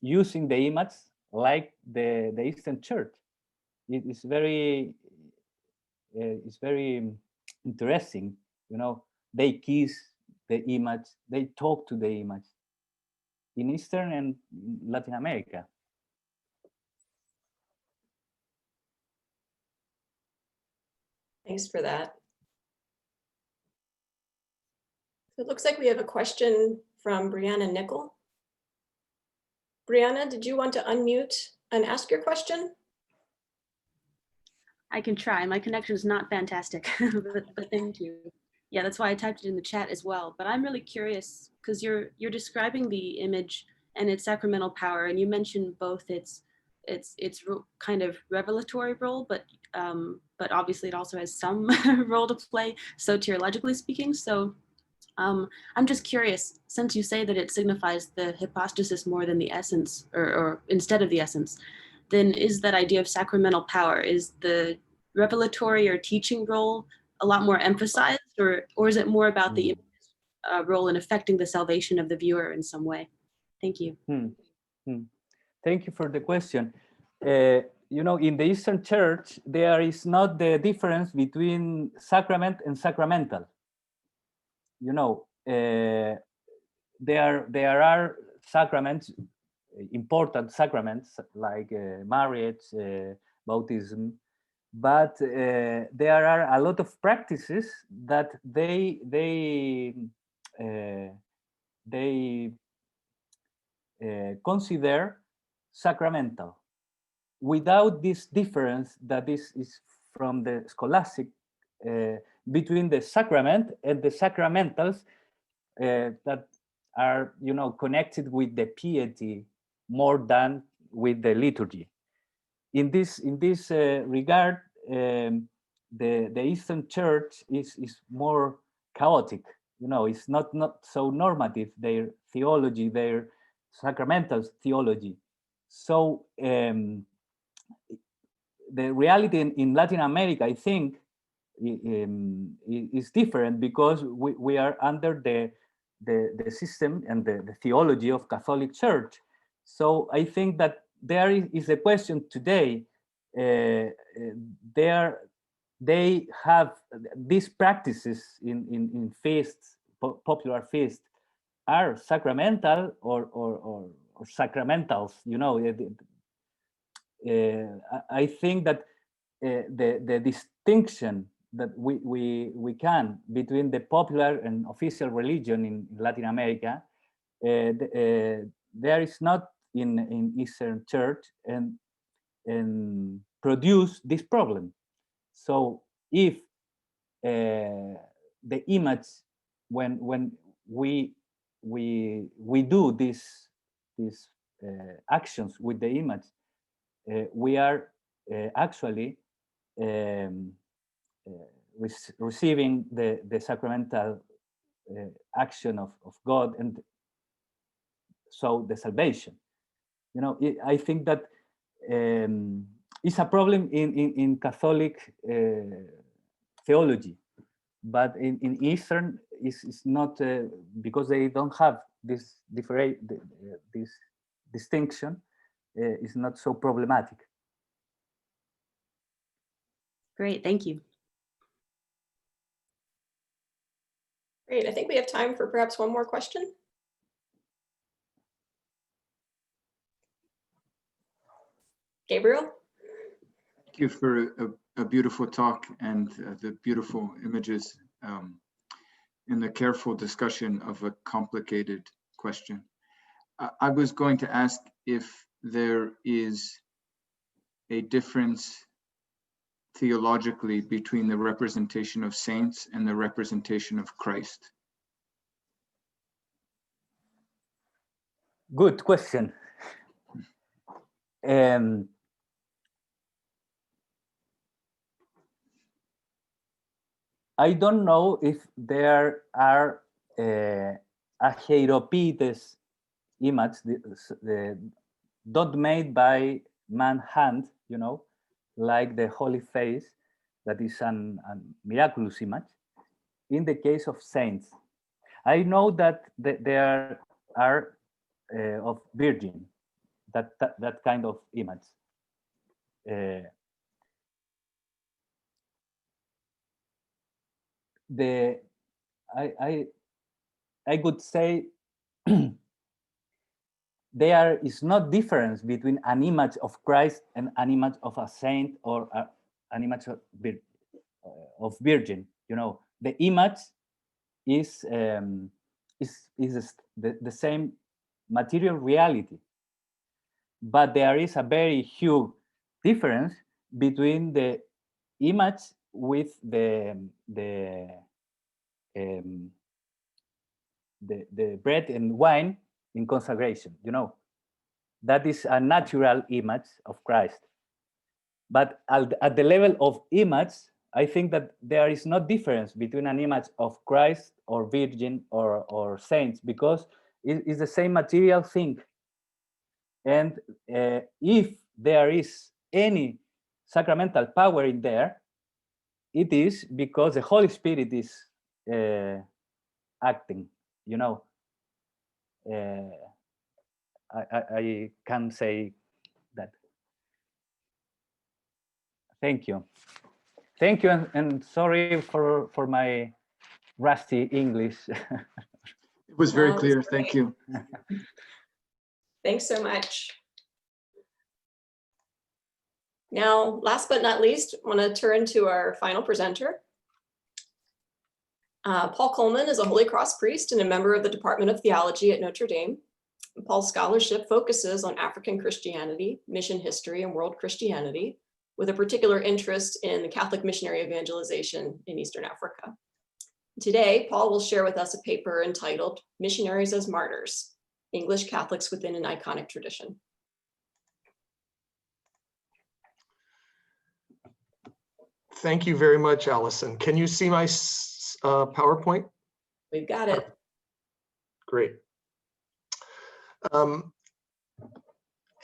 using the image like the Eastern Church. It is very interesting, you know. They kiss the image, they talk to the image in Eastern and Latin America. Thanks for that. So it looks like we have a question from Brianna Nickel. Brianna, did you want to unmute and ask your question? I can try. My connection is not fantastic, but thank you. Yeah, that's why I typed it in the chat as well. But I'm really curious because you're describing the image and its sacramental power, and you mentioned both its kind of revelatory role, but obviously it also has some role to play, soteriologically speaking. So I'm just curious, since you say that it signifies the hypostasis more than the essence, or instead of the essence, then is that idea of sacramental power, is the revelatory or teaching role a lot more emphasized, or is it more about the role in affecting the salvation of the viewer in some way? Thank you. Thank you for the question. you know, in the Eastern Church, there is not the difference between sacrament and sacramental. You know, there are sacraments, important sacraments like marriage, baptism, but there are a lot of practices that they consider sacramental, without this difference that is from the scholastic between the sacrament and the sacramentals that are, you know, connected with the piety more than with the liturgy. In this regard, the Eastern Church is more chaotic. You know, it's not so normative, their theology, their sacramental theology. So the reality in Latin America, I think, is different because we are under the system and the theology of Catholic Church. So I think that there is a question today. They have these practices in feasts, popular feasts, are sacramental or sacramentals. You know, I think that the distinction that we can between the popular and official religion in Latin America, there is not in Eastern Church, and produce this problem. So if the image, when we do these actions with the image, we are actually receiving the sacramental action of God, and so the salvation. You know, I think that it's a problem in Catholic theology, but in Eastern is not, because they don't have this this distinction. Is not so problematic. Great, thank you. Great, I think we have time for perhaps one more question. Gabriel? Thank you for a beautiful talk and the beautiful images and the careful discussion of a complicated question. I was going to ask if there is a difference theologically between the representation of saints and the representation of Christ. Good question. I don't know if there are a hieropetes image, not made by man hand, you know, like the Holy Face, that is a miraculous image. In the case of saints, I know that there are of Virgin, that kind of image. I could say there is no difference between an image of Christ and an image of a saint or an image of Virgin. You know, the image is the same material reality, but there is a very huge difference between the image with the bread and wine in consecration. You know, that is a natural image of Christ. But at the level of image, I think that there is no difference between an image of Christ or Virgin or saints, because it is the same material thing. And if there is any sacramental power in there, it is because the Holy Spirit is acting, you know. I can say that. Thank you. Thank you, and sorry for my rusty English. It was very No, it was clear. great. Thank you. Thanks so much. Now, last but not least, I want to turn to our final presenter. Paul Kollman is a Holy Cross priest and a member of the Department of Theology at Notre Dame. Paul's scholarship focuses on African Christianity, mission history, and world Christianity, with a particular interest in the Catholic missionary evangelization in Eastern Africa. Today, Paul will share with us a paper entitled Missionaries as Martyrs, English Catholics Within an Iconic Tradition. Thank you very much, Allison. Can you see my PowerPoint? We've got it. Great.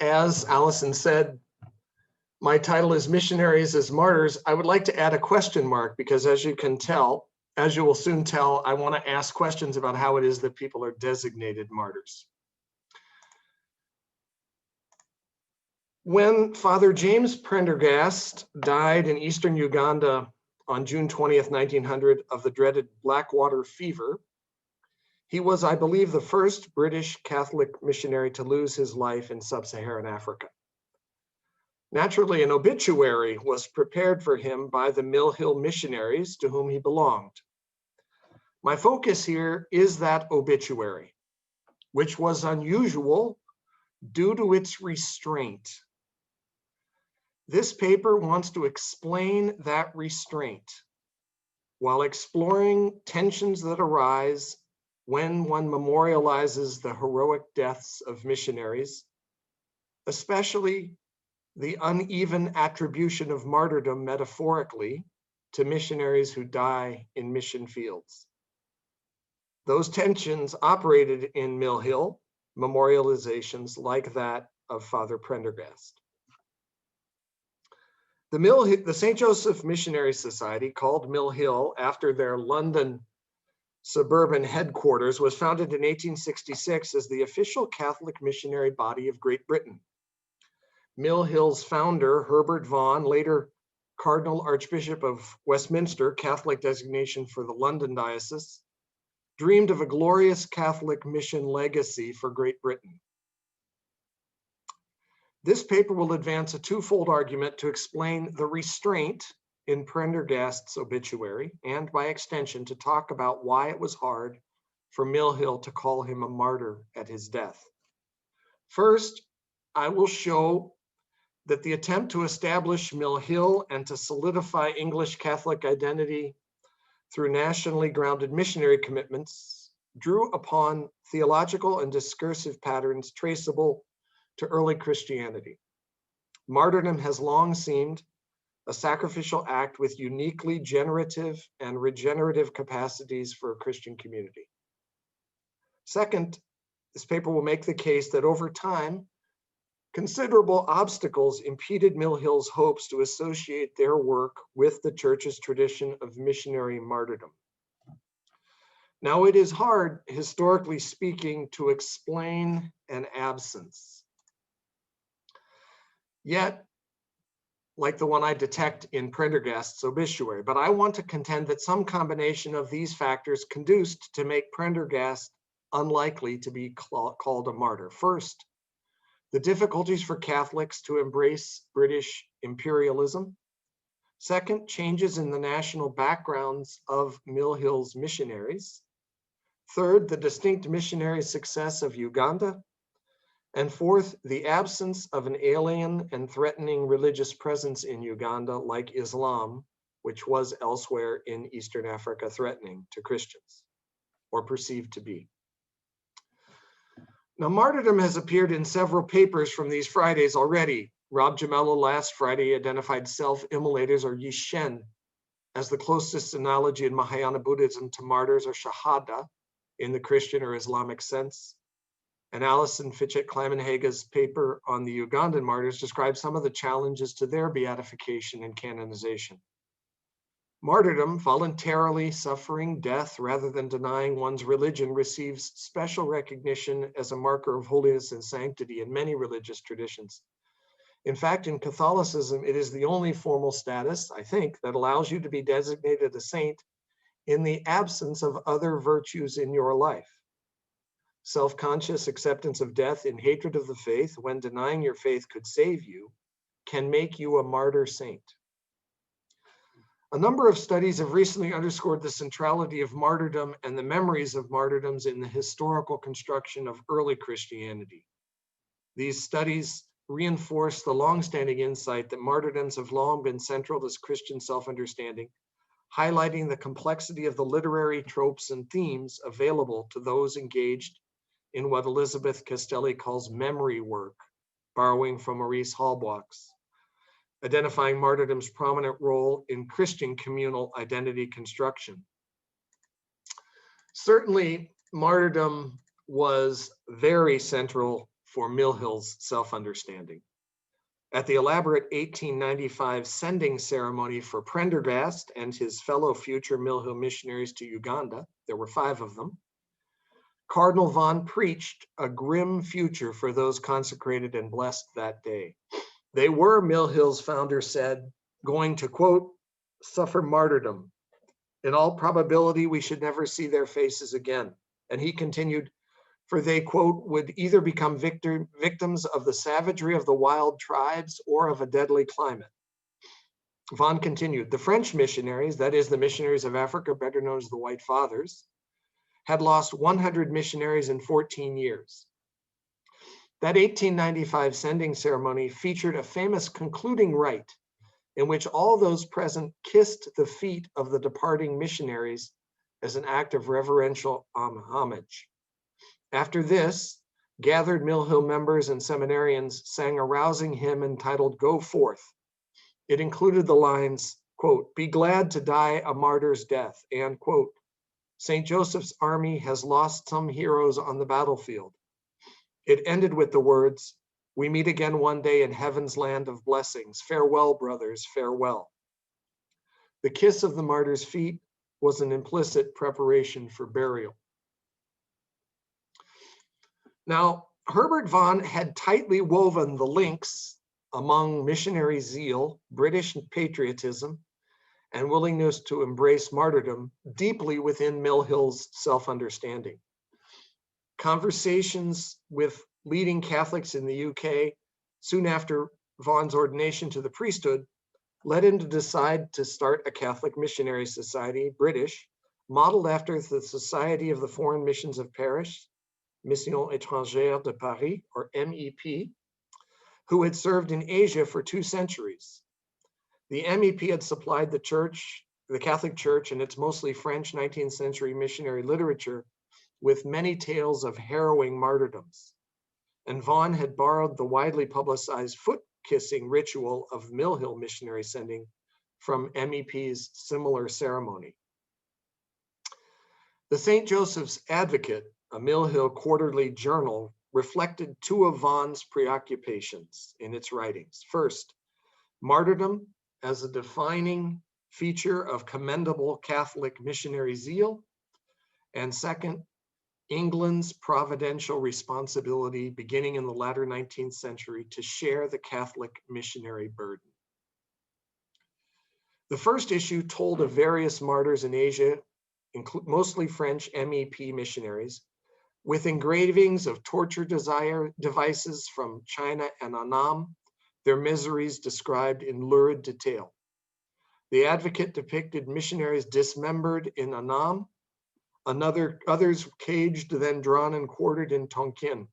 As Allison said, my title is Missionaries as Martyrs. I would like to add a question mark because as you can tell, as you will soon tell, I want to ask questions about how it is that people are designated martyrs. When Father James Prendergast died in eastern Uganda on June 20th, 1900 of the dreaded Blackwater fever, he was, I believe, the first British Catholic missionary to lose his life in sub-Saharan Africa. Naturally, an obituary was prepared for him by the Mill Hill missionaries to whom he belonged. My focus here is that obituary, which was unusual due to its restraint. This paper wants to explain that restraint while exploring tensions that arise when one memorializes the heroic deaths of missionaries, especially the uneven attribution of martyrdom metaphorically to missionaries who die in mission fields. Those tensions operated in Mill Hill memorializations like that of Father Prendergast. The St. Joseph Missionary Society, called Mill Hill after their London suburban headquarters, was founded in 1866 as the official Catholic missionary body of Great Britain. Mill Hill's founder, Herbert Vaughan, later Cardinal Archbishop of Westminster, Catholic designation for the London diocese, dreamed of a glorious Catholic mission legacy for Great Britain. This paper will advance a twofold argument to explain the restraint in Prendergast's obituary, and by extension, to talk about why it was hard for Mill Hill to call him a martyr at his death. First, I will show that the attempt to establish Mill Hill and to solidify English Catholic identity through nationally grounded missionary commitments drew upon theological and discursive patterns traceable to early Christianity. Martyrdom has long seemed a sacrificial act with uniquely generative and regenerative capacities for a Christian community. Second, this paper will make the case that over time, considerable obstacles impeded Mill Hill's hopes to associate their work with the Church's tradition of missionary martyrdom. Now, it is hard, historically speaking, to explain an absence. Yet, like the one I detect in Prendergast's obituary, but I want to contend that some combination of these factors conduced to make Prendergast unlikely to be called a martyr. First, the difficulties for Catholics to embrace British imperialism. Second, changes in the national backgrounds of Mill Hill's missionaries. Third, the distinct missionary success of Uganda. And fourth, the absence of an alien and threatening religious presence in Uganda like Islam, which was elsewhere in Eastern Africa threatening to Christians, or perceived to be. Now, martyrdom has appeared in several papers from these Fridays already. Rob Gemello last Friday identified self-immolators, or Yishen, as the closest analogy in Mahayana Buddhism to martyrs, or Shahada, in the Christian or Islamic sense. And Alison Fitchett-Climenhage's paper on the Ugandan martyrs describes some of the challenges to their beatification and canonization. Martyrdom, voluntarily suffering death rather than denying one's religion, receives special recognition as a marker of holiness and sanctity in many religious traditions, In fact, in Catholicism, it is the only formal status, I think, that allows you to be designated a saint in the absence of other virtues in your life. Self-conscious acceptance of death in hatred of the faith, when denying your faith could save you, can make you a martyr saint. A number of studies have recently underscored the centrality of martyrdom and the memories of martyrdoms in the historical construction of early Christianity. These studies reinforce the long-standing insight that martyrdoms have long been central to Christian self-understanding, highlighting the complexity of the literary tropes and themes available to those engaged in what Elizabeth Castelli calls memory work, borrowing from Maurice Halbwachs, identifying martyrdom's prominent role in Christian communal identity construction. Certainly, martyrdom was very central for Mill Hill's self-understanding. At the elaborate 1895 sending ceremony for Prendergast and his fellow future Mill Hill missionaries to Uganda, there were 5 of them, Cardinal Vaughan preached a grim future for those consecrated and blessed that day. They were, Mill Hill's founder said, going to, quote, suffer martyrdom. In all probability, we should never see their faces again. And he continued, for they, quote, would either become victims of the savagery of the wild tribes or of a deadly climate. Vaughan continued, the French missionaries, that is the missionaries of Africa, better known as the White Fathers, had lost 100 missionaries in 14 years. That 1895 sending ceremony featured a famous concluding rite in which all those present kissed the feet of the departing missionaries as an act of reverential homage. After this, gathered Mill Hill members and seminarians sang a rousing hymn entitled Go Forth. It included the lines, quote, be glad to die a martyr's death, and, quote, St. Joseph's army has lost some heroes on the battlefield. It ended with the words, we meet again one day in heaven's land of blessings. Farewell, brothers, farewell. The kiss of the martyr's feet was an implicit preparation for burial. Now, Herbert Vaughan had tightly woven the links among missionary zeal, British patriotism, and willingness to embrace martyrdom deeply within Mill Hill's self-understanding. Conversations with leading Catholics in the UK soon after Vaughan's ordination to the priesthood led him to decide to start a Catholic missionary society, British, modeled after the Society of the Foreign Missions of Paris, Mission Étrangère de Paris, or MEP, who had served in Asia for 2 centuries. The MEP had supplied the church, the Catholic Church, and its mostly French 19th century missionary literature with many tales of harrowing martyrdoms. And Vaughan had borrowed the widely publicized foot-kissing ritual of Mill Hill missionary sending from MEP's similar ceremony. The St. Joseph's Advocate, a Mill Hill quarterly journal, reflected 2 of Vaughan's preoccupations in its writings. First, martyrdom as a defining feature of commendable Catholic missionary zeal, and second, England's providential responsibility beginning in the latter 19th century to share the Catholic missionary burden. The first issue told of various martyrs in Asia, mostly French MEP missionaries, with engravings of torture devices from China and Annam, their miseries described in lurid detail. The Advocate depicted missionaries dismembered in Annam, others caged, then drawn and quartered in Tonkin.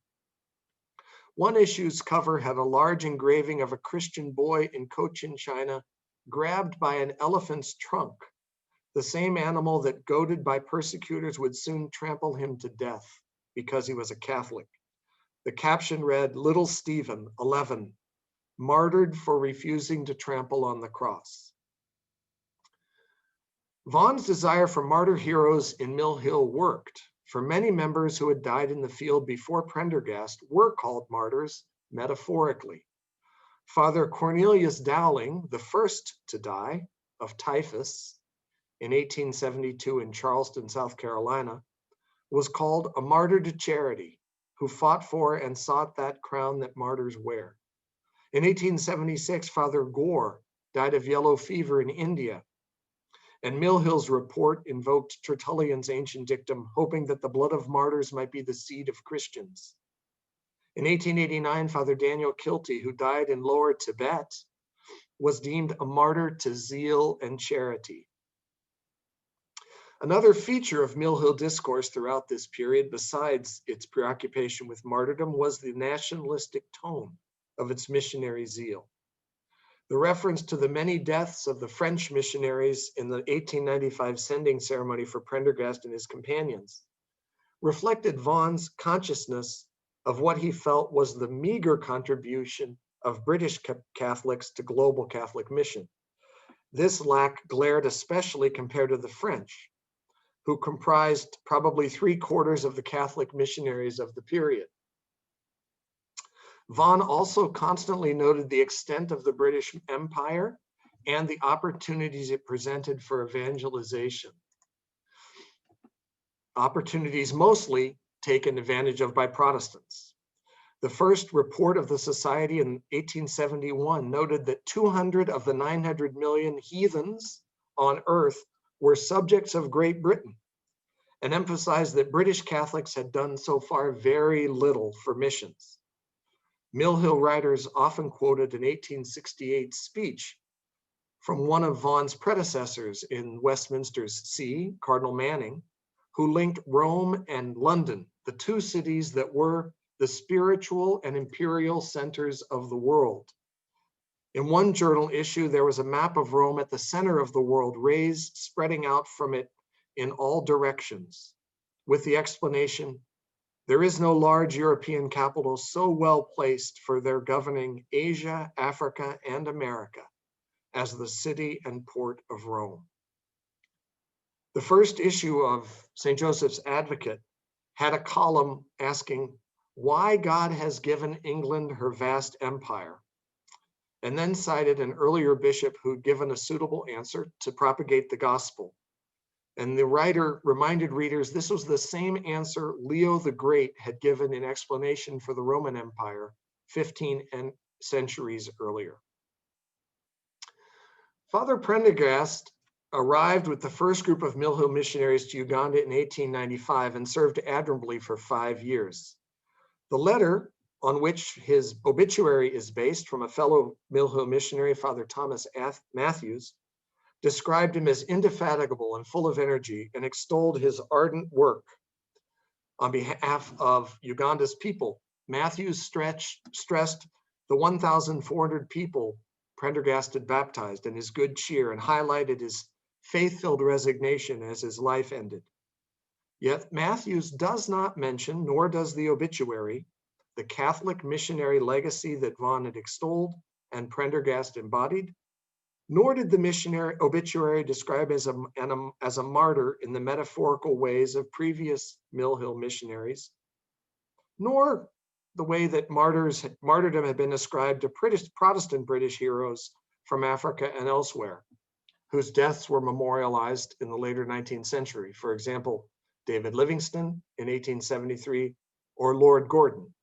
One issue's cover had a large engraving of a Christian boy in Cochin, China, grabbed by an elephant's trunk, the same animal that, goaded by persecutors, would soon trample him to death because he was a Catholic. The caption read, Little Stephen, 11, martyred for refusing to trample on the cross. Vaughan's desire for martyr heroes in Mill Hill worked, for many members who had died in the field before Prendergast were called martyrs metaphorically. Father Cornelius Dowling, the first to die of typhus in 1872 in Charleston, South Carolina, was called a martyr to charity, who fought for and sought that crown that martyrs wear. In 1876, Father Gore died of yellow fever in India, and Mill Hill's report invoked Tertullian's ancient dictum, hoping that the blood of martyrs might be the seed of Christians. In 1889, Father Daniel Kilty, who died in Lower Tibet, was deemed a martyr to zeal and charity. Another feature of Mill Hill discourse throughout this period, besides its preoccupation with martyrdom, was the nationalistic tone of its missionary zeal. The reference to the many deaths of the French missionaries in the 1895 sending ceremony for Prendergast and his companions reflected Vaughan's consciousness of what he felt was the meager contribution of British Catholics to global Catholic mission. This lack glared especially compared to the French, who comprised probably 3/4 of the Catholic missionaries of the period. Vaughan also constantly noted the extent of the British Empire and the opportunities it presented for evangelization. Opportunities mostly taken advantage of by Protestants. The first report of the Society in 1871 noted that 200 of the 900 million heathens on earth were subjects of Great Britain, and emphasized that British Catholics had done so far very little for missions. Mill Hill writers often quoted an 1868 speech from one of Vaughan's predecessors in Westminster's See, Cardinal Manning, who linked Rome and London, the two cities that were the spiritual and imperial centers of the world. In one journal issue, there was a map of Rome at the center of the world, raised, spreading out from it in all directions, with the explanation, there is no large European capital so well placed for their governing Asia, Africa, and America as the city and port of Rome. The first issue of St. Joseph's Advocate had a column asking why God has given England her vast empire, and then cited an earlier bishop who'd given a suitable answer to propagate the gospel. And the writer reminded readers this was the same answer Leo the Great had given in explanation for the Roman Empire 15 centuries earlier. Father Prendergast arrived with the first group of Mill Hill missionaries to Uganda in 1895 and served admirably for 5 years. The letter on which his obituary is based from a fellow Mill Hill missionary, Father Thomas Matthews, described him as indefatigable and full of energy and extolled his ardent work on behalf of Uganda's people. Matthews stressed the 1,400 people Prendergast had baptized and his good cheer, and highlighted his faith-filled resignation as his life ended. Yet Matthews does not mention, nor does the obituary, the Catholic missionary legacy that Vaughan had extolled and Prendergast embodied, nor did the missionary obituary describe as a martyr in the metaphorical ways of previous Mill Hill missionaries, nor the way that martyrdom had been ascribed to Protestant British heroes from Africa and elsewhere, whose deaths were memorialized in the later 19th century. For example, David Livingstone in 1873, or Lord Gordon,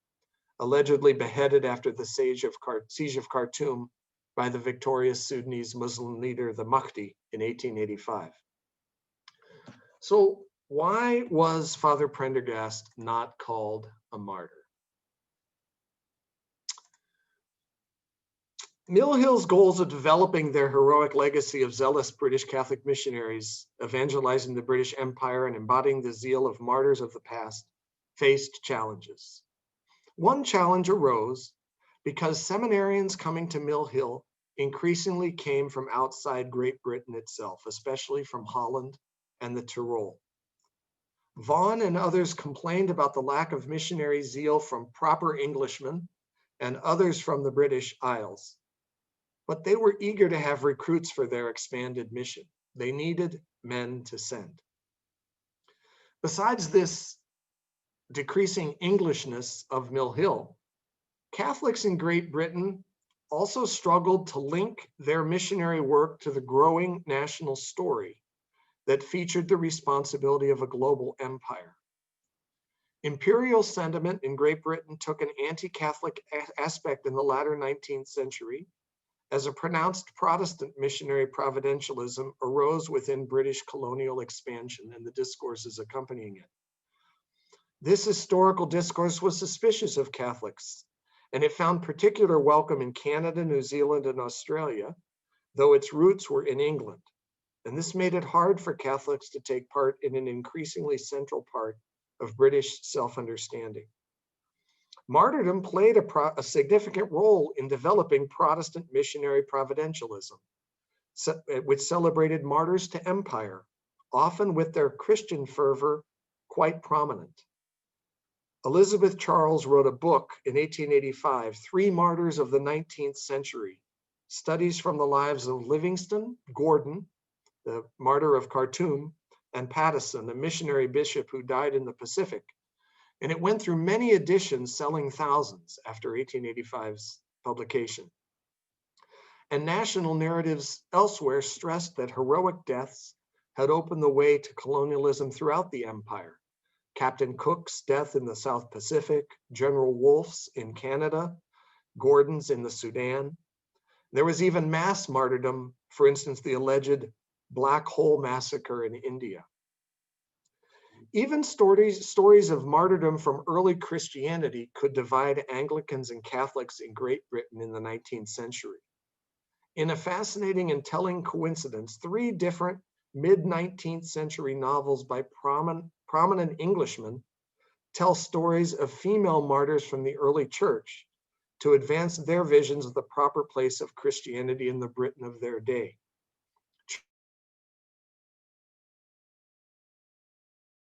allegedly beheaded after the siege of Khartoum by the victorious Sudanese Muslim leader, the Mahdi, in 1885. So why was Father Prendergast not called a martyr? Mill Hill's goals of developing their heroic legacy of zealous British Catholic missionaries, evangelizing the British Empire and embodying the zeal of martyrs of the past, faced challenges. One challenge arose because seminarians coming to Mill Hill increasingly came from outside Great Britain itself, especially from Holland and the Tyrol. Vaughan and others complained about the lack of missionary zeal from proper Englishmen and others from the British Isles, but they were eager to have recruits for their expanded mission. They needed men to send. Besides this decreasing Englishness of Mill Hill, Catholics in Great Britain also struggled to link their missionary work to the growing national story that featured the responsibility of a global empire. Imperial sentiment in Great Britain took an anti-Catholic aspect in the latter 19th century, as a pronounced Protestant missionary providentialism arose within British colonial expansion and the discourses accompanying it. This historical discourse was suspicious of Catholics, and it found particular welcome in Canada, New Zealand, and Australia, though its roots were in England. And this made it hard for Catholics to take part in an increasingly central part of British self-understanding. Martyrdom played a significant role in developing Protestant missionary providentialism, which celebrated martyrs to empire, often with their Christian fervor quite prominent. Elizabeth Charles wrote a book in 1885, Three Martyrs of the 19th Century, studies from the lives of Livingstone, Gordon, the martyr of Khartoum, and Pattison, a missionary bishop who died in the Pacific. And it went through many editions, selling thousands after 1885's publication. And national narratives elsewhere stressed that heroic deaths had opened the way to colonialism throughout the empire. Captain Cook's death in the South Pacific, General Wolfe's in Canada, Gordon's in the Sudan. There was even mass martyrdom, for instance, the alleged Black Hole Massacre in India. Even stories of martyrdom from early Christianity could divide Anglicans and Catholics in Great Britain in the 19th century. In a fascinating and telling coincidence, 3 different mid-19th century novels by prominent Englishmen tell stories of female martyrs from the early church to advance their visions of the proper place of Christianity in the Britain of their day.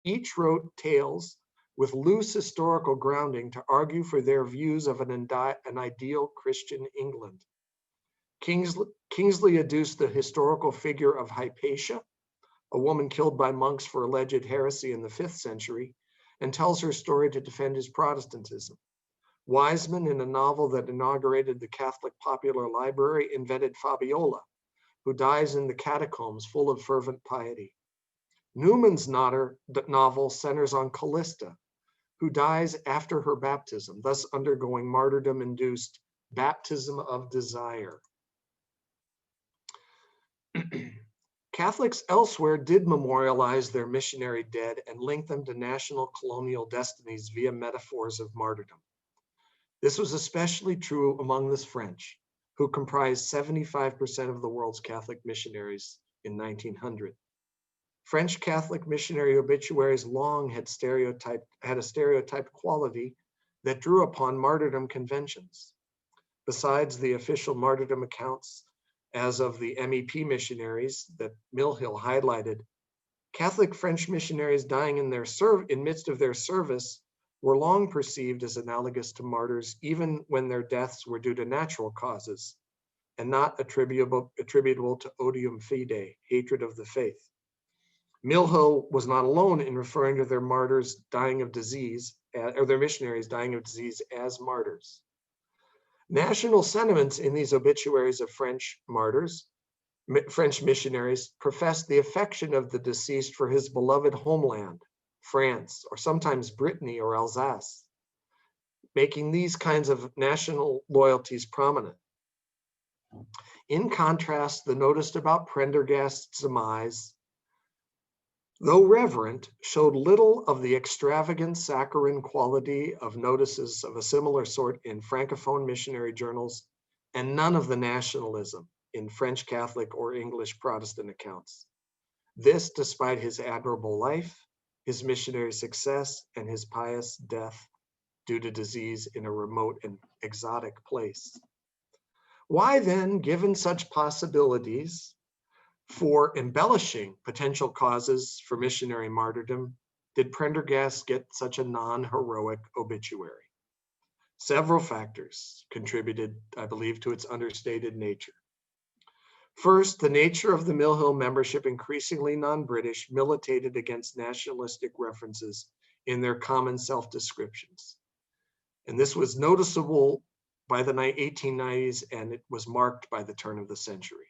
Each wrote tales with loose historical grounding to argue for their views of an ideal Christian England. Kingsley adduced the historical figure of Hypatia, a woman killed by monks for alleged heresy in the 5th century, and tells her story to defend his Protestantism. Wiseman, in a novel that inaugurated the Catholic Popular Library, invented Fabiola, who dies in the catacombs full of fervent piety. Newman's novel centers on Callista, who dies after her baptism, thus undergoing martyrdom-induced baptism of desire. Catholics elsewhere did memorialize their missionary dead and link them to national colonial destinies via metaphors of martyrdom. This was especially true among the French, who comprised 75% of the world's Catholic missionaries in 1900. French Catholic missionary obituaries long had a stereotyped quality that drew upon martyrdom conventions. Besides the official martyrdom accounts as of the MEP missionaries that Millhill highlighted, Catholic French missionaries dying in midst of their service were long perceived as analogous to martyrs, even when their deaths were due to natural causes and not attributable to odium fidei, hatred of the faith. Millhill was not alone in referring to their martyrs dying of disease, or their missionaries dying of disease as martyrs. National sentiments in these obituaries of French martyrs, French missionaries, professed the affection of the deceased for his beloved homeland, France, or sometimes Brittany or Alsace, making these kinds of national loyalties prominent. In contrast, the notice about Prendergast's demise, though reverent, showed little of the extravagant saccharine quality of notices of a similar sort in Francophone missionary journals, and none of the nationalism in French Catholic or English Protestant accounts. This despite his admirable life, his missionary success, and his pious death due to disease in a remote and exotic place. Why then, given such possibilities for embellishing potential causes for missionary martyrdom, did Prendergast get such a non-heroic obituary? Several factors contributed, I believe, to its understated nature. First, the nature of the Millhill membership, increasingly non-British, militated against nationalistic references in their common self-descriptions. And this was noticeable by the 1890s, and it was marked by the turn of the century.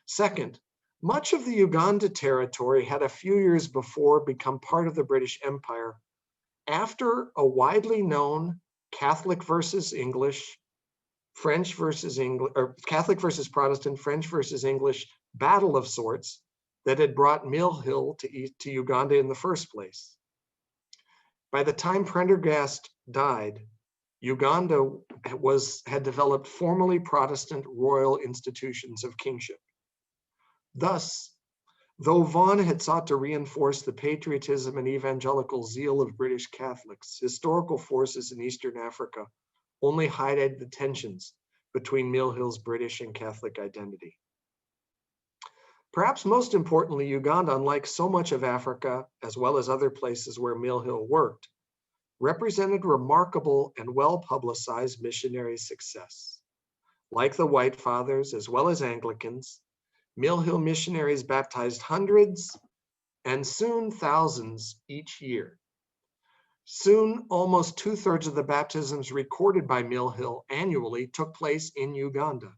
Second, much of the Uganda territory had a few years before become part of the British Empire After a widely known Catholic versus English, French versus English, or Catholic versus Protestant, French versus English battle of sorts that had brought Mill Hill to Uganda in the first place. By the time Prendergast died, Uganda had developed formally Protestant royal institutions of kingship. Thus, though Vaughan had sought to reinforce the patriotism and evangelical zeal of British Catholics, historical forces in Eastern Africa only highlighted the tensions between Mill Hill's British and Catholic identity. Perhaps most importantly, Uganda, unlike so much of Africa, as well as other places where Mill Hill worked, represented remarkable and well-publicized missionary success. Like the White Fathers, as well as Anglicans, Mill Hill missionaries baptized hundreds and soon thousands each year. Soon, almost 2/3 of the baptisms recorded by Mill Hill annually took place in Uganda.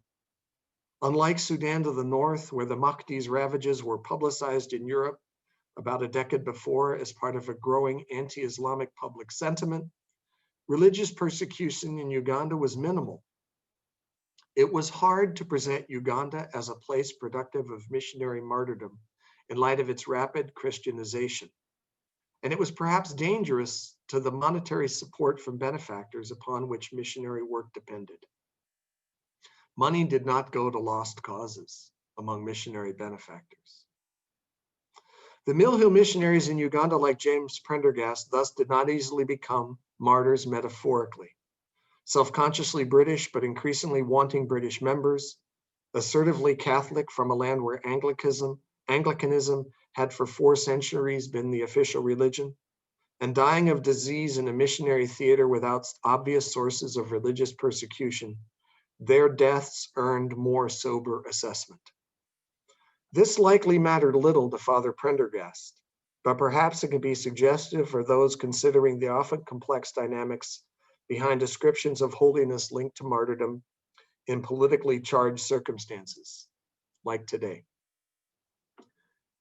Unlike Sudan to the north, where the Mahdi's ravages were publicized in Europe about a decade before as part of a growing anti-Islamic public sentiment, religious persecution in Uganda was minimal. It was hard to present Uganda as a place productive of missionary martyrdom in light of its rapid Christianization. And it was perhaps dangerous to the monetary support from benefactors upon which missionary work depended. Money did not go to lost causes among missionary benefactors. The Mill Hill missionaries in Uganda, like James Prendergast, thus did not easily become martyrs metaphorically. Self-consciously British, but increasingly wanting British members, assertively Catholic from a land where Anglicanism had for 4 centuries been the official religion, and dying of disease in a missionary theater without obvious sources of religious persecution, their deaths earned more sober assessment. This likely mattered little to Father Prendergast, but perhaps it can be suggestive for those considering the often complex dynamics behind descriptions of holiness linked to martyrdom in politically charged circumstances, like today.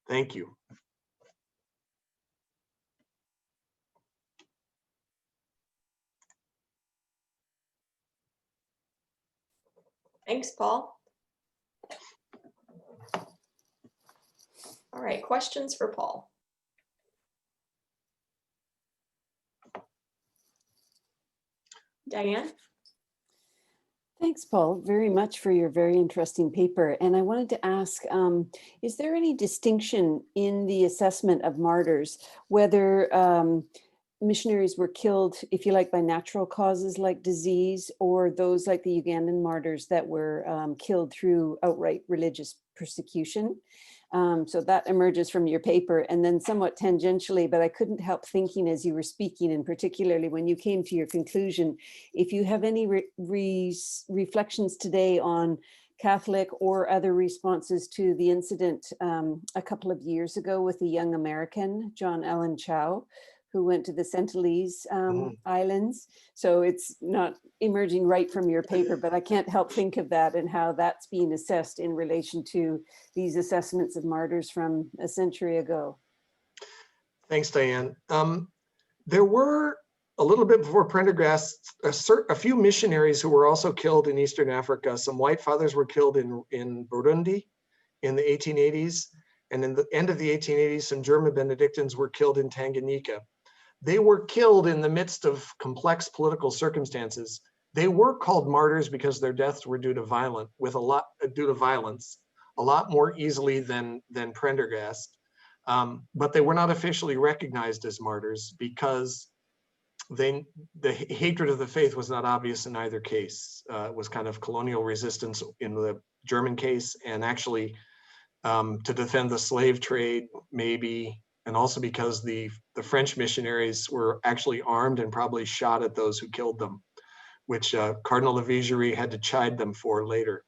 Thank you. Thanks, Paul. All right, questions for Paul? Diane? Thanks, Paul, very much for your very interesting paper. And I wanted to ask, is there any distinction in the assessment of martyrs, whether missionaries were killed, if you like, by natural causes like disease, or those like the Ugandan martyrs that were killed through outright religious persecution? So that emerges from your paper. And then somewhat tangentially, but I couldn't help thinking as you were speaking, and particularly when you came to your conclusion, if you have any reflections today on Catholic or other responses to the incident a couple of years ago with the young American, John Allen Chow, who went to the Saintliness Islands. So it's not emerging right from your paper, but I can't help think of that and how that's being assessed in relation to these assessments of martyrs from a century ago. Thanks, Diane. There were, a little bit before Prendergast, a few missionaries who were also killed in Eastern Africa. Some White Fathers were killed in Burundi in the 1880s. And in the end of the 1880s, some German Benedictines were killed in Tanganyika. They were killed in the midst of complex political circumstances. They were called martyrs because their deaths were due to violence, a lot more easily than Prendergast. But they were not officially recognized as martyrs because the hatred of the faith was not obvious in either case. It was kind of colonial resistance in the German case, and actually to defend the slave trade, maybe, and also because the French missionaries were actually armed and probably shot at those who killed them, which Cardinal of Aguirre had to chide them for later,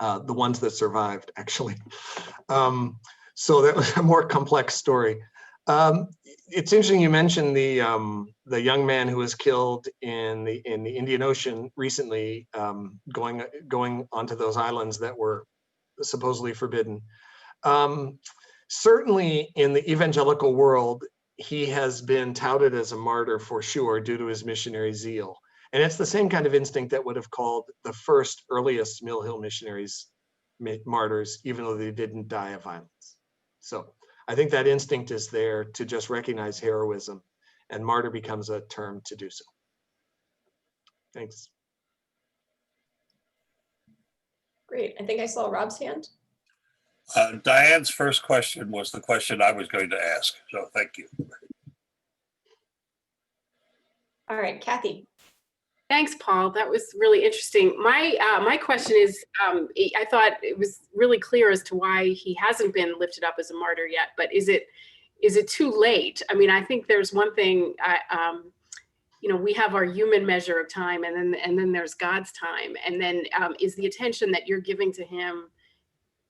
the ones that survived, actually. So that was a more complex story. It's interesting you mentioned the young man who was killed in the Indian Ocean recently, going onto those islands that were supposedly forbidden. Certainly in the evangelical world, he has been touted as a martyr for sure due to his missionary zeal. And it's the same kind of instinct that would have called the first earliest Mill Hill missionaries martyrs, even though they didn't die of violence. So I think that instinct is there to just recognize heroism, and martyr becomes a term to do so. Thanks. Great. I think I saw Rob's hand. Diane's first question was the question I was going to ask, so thank you. All right, Kathy. Thanks, Paul. That was really interesting. My question is, I thought it was really clear as to why he hasn't been lifted up as a martyr yet, but is it too late? I mean, I think there's one thing, you know, we have our human measure of time, and then there's God's time. And then is the attention that you're giving to him,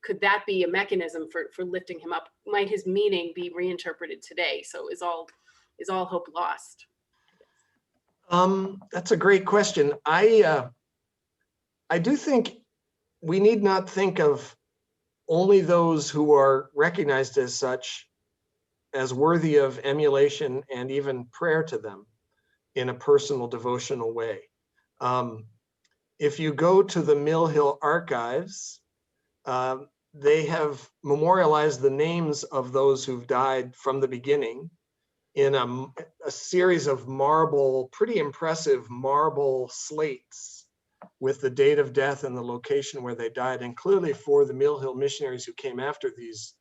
could that be a mechanism for lifting him up? Might his meaning be reinterpreted today? So is all hope lost? That's a great question. I do think we need not think of only those who are recognized as such as worthy of emulation and even prayer to them in a personal devotional way. If you go to the Mill Hill archives, they have memorialized the names of those who've died from the beginning in a series of pretty impressive marble slates with the date of death and the location where they died. And clearly for the Mill Hill missionaries who came after these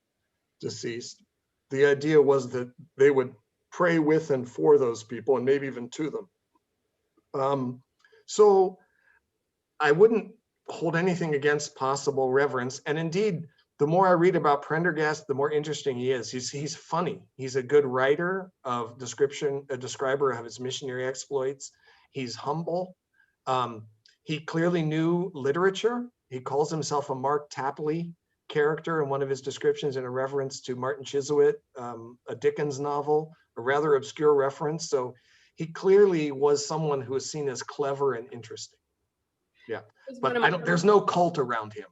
deceased, the idea was that they would pray with and for those people, and maybe even to them. So I wouldn't hold anything against possible reverence. And indeed, the more I read about Prendergast, the more interesting he is. He's funny. He's a good writer of description, a describer of his missionary exploits. He's humble. He clearly knew literature. He calls himself a Mark Tapley character in one of his descriptions in a reference to Martin Chuzzlewit, a Dickens novel, a rather obscure reference. So he clearly was someone who was seen as clever and interesting. Yeah, but there's no cult around him.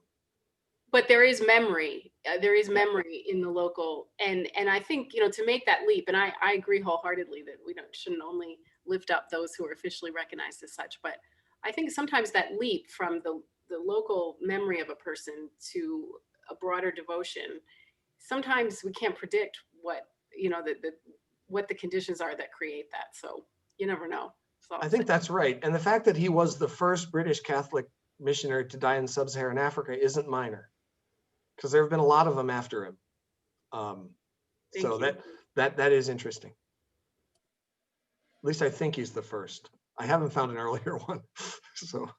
But there is memory. There is memory in the local, and I think, you know, to make that leap, and I agree wholeheartedly that we shouldn't only lift up those who are officially recognized as such, but I think sometimes that leap from the local memory of a person to a broader devotion, sometimes we can't predict what, you know, what the conditions are that create that. So you never know. So I think that's right. And the fact that he was the first British Catholic missionary to die in sub-Saharan Africa isn't minor, because there have been a lot of them after him. So that is interesting. At least I think he's the first. I haven't found an earlier one. So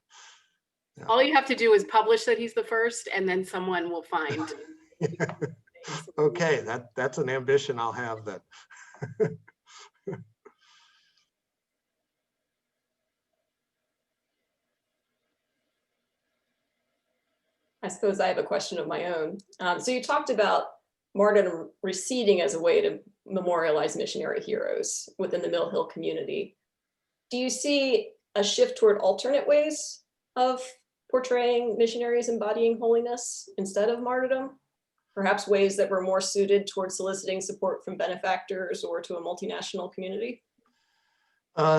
yeah. All you have to do is publish that he's the first, and then someone will find. Okay, that's an ambition I'll have then. I suppose I have a question of my own. So you talked about martyrdom receding as a way to memorialize missionary heroes within the Mill Hill community. Do you see a shift toward alternate ways of portraying missionaries embodying holiness instead of martyrdom? Perhaps ways that were more suited towards soliciting support from benefactors or to a multinational community?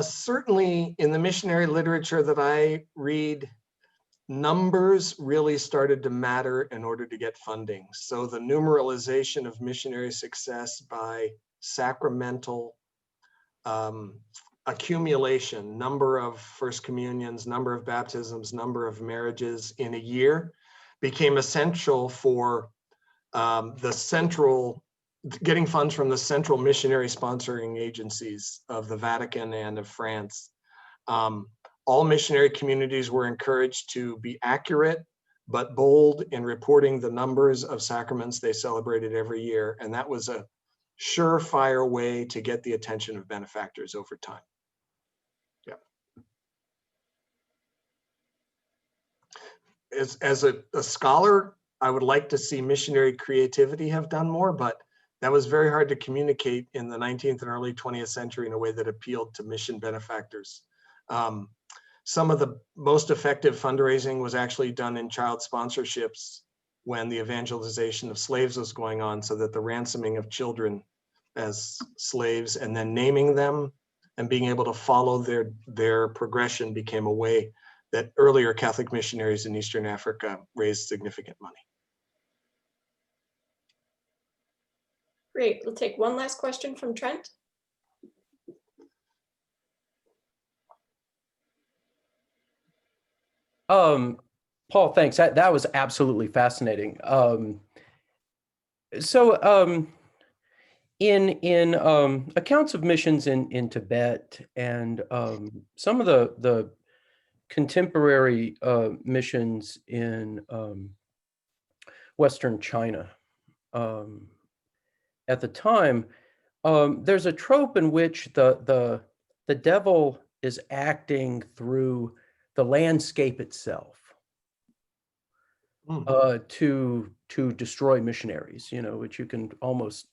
Certainly in the missionary literature that I read, numbers really started to matter in order to get funding. So the numeralization of missionary success by sacramental accumulation, number of first communions, number of baptisms, number of marriages in a year became essential for getting funds from the central missionary sponsoring agencies of the Vatican and of France. All missionary communities were encouraged to be accurate but bold in reporting the numbers of sacraments they celebrated every year. And that was a surefire way to get the attention of benefactors over time. Yeah. As a scholar, I would like to see missionary creativity have done more, but that was very hard to communicate in the 19th and early 20th century in a way that appealed to mission benefactors. Some of the most effective fundraising was actually done in child sponsorships when the evangelization of slaves was going on, so that the ransoming of children as slaves, and then naming them and being able to follow their progression became a way that earlier Catholic missionaries in Eastern Africa raised significant money. Great. We'll take one last question from Trent. Paul, thanks. That was absolutely fascinating. In accounts of missions in Tibet and some of the contemporary missions in Western China at the time, there's a trope in which the devil is acting through the landscape itself to destroy missionaries, which you can almost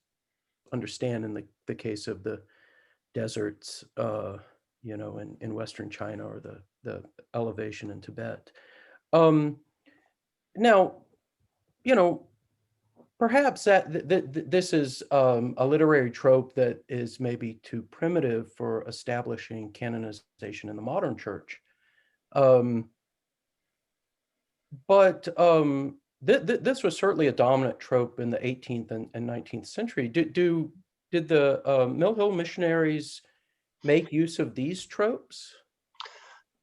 understand in the case of the deserts, in Western China, or the elevation in Tibet. Now, perhaps this is a literary trope that is maybe too primitive for establishing canonization in the modern church. But this was certainly a dominant trope in the 18th and 19th century. Did the Mill Hill missionaries make use of these tropes?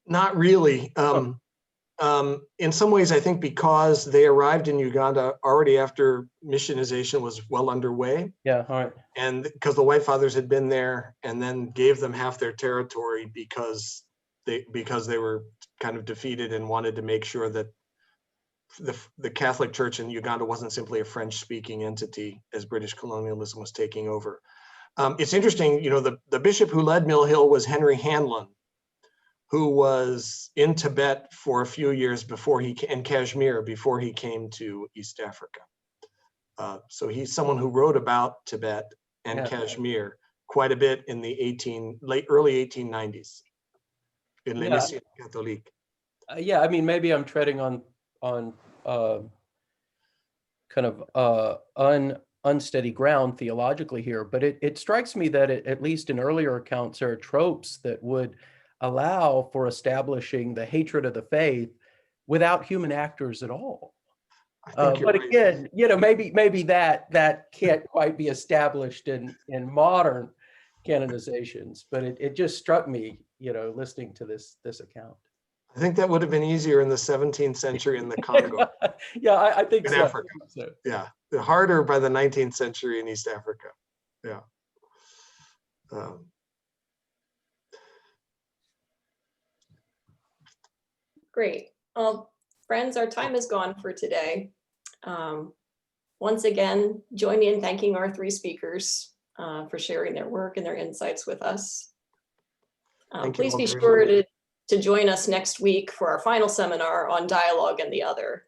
Not really. In some ways, I think because they arrived in Uganda already after missionization was well underway. Yeah, all right. And because the White Fathers had been there and then gave them half their territory because they were kind of defeated and wanted to make sure that the Catholic Church in Uganda wasn't simply a French-speaking entity as British colonialism was taking over. It's interesting, the bishop who led Mill Hill was Henry Hanlon, who was in Tibet for a few years in Kashmir before he came to East Africa. So he's someone who wrote about Tibet and Kashmir quite a bit in the early 1890s in Les Missions Catholiques. Yeah, I mean, maybe I'm treading on kind of unsteady ground theologically here, but it strikes me that at least in earlier accounts, there are tropes that would allow for establishing the hatred of the faith without human actors at all. But again, maybe that can't quite be established in modern canonizations. But it just struck me, listening to this account. I think that would have been easier in the 17th century in the Congo. Yeah, I think so. Africa. Yeah, harder by the 19th century in East Africa. Yeah. Great. Well, friends, our time is gone for today. Once again, join me in thanking our three speakers for sharing their work and their insights with us. Please be sure to join us next week for our final seminar on dialogue and the other.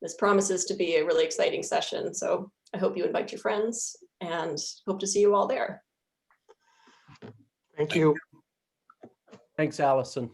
This promises to be a really exciting session, so I hope you invite your friends and hope to see you all there. Thank you. Thanks, Allison.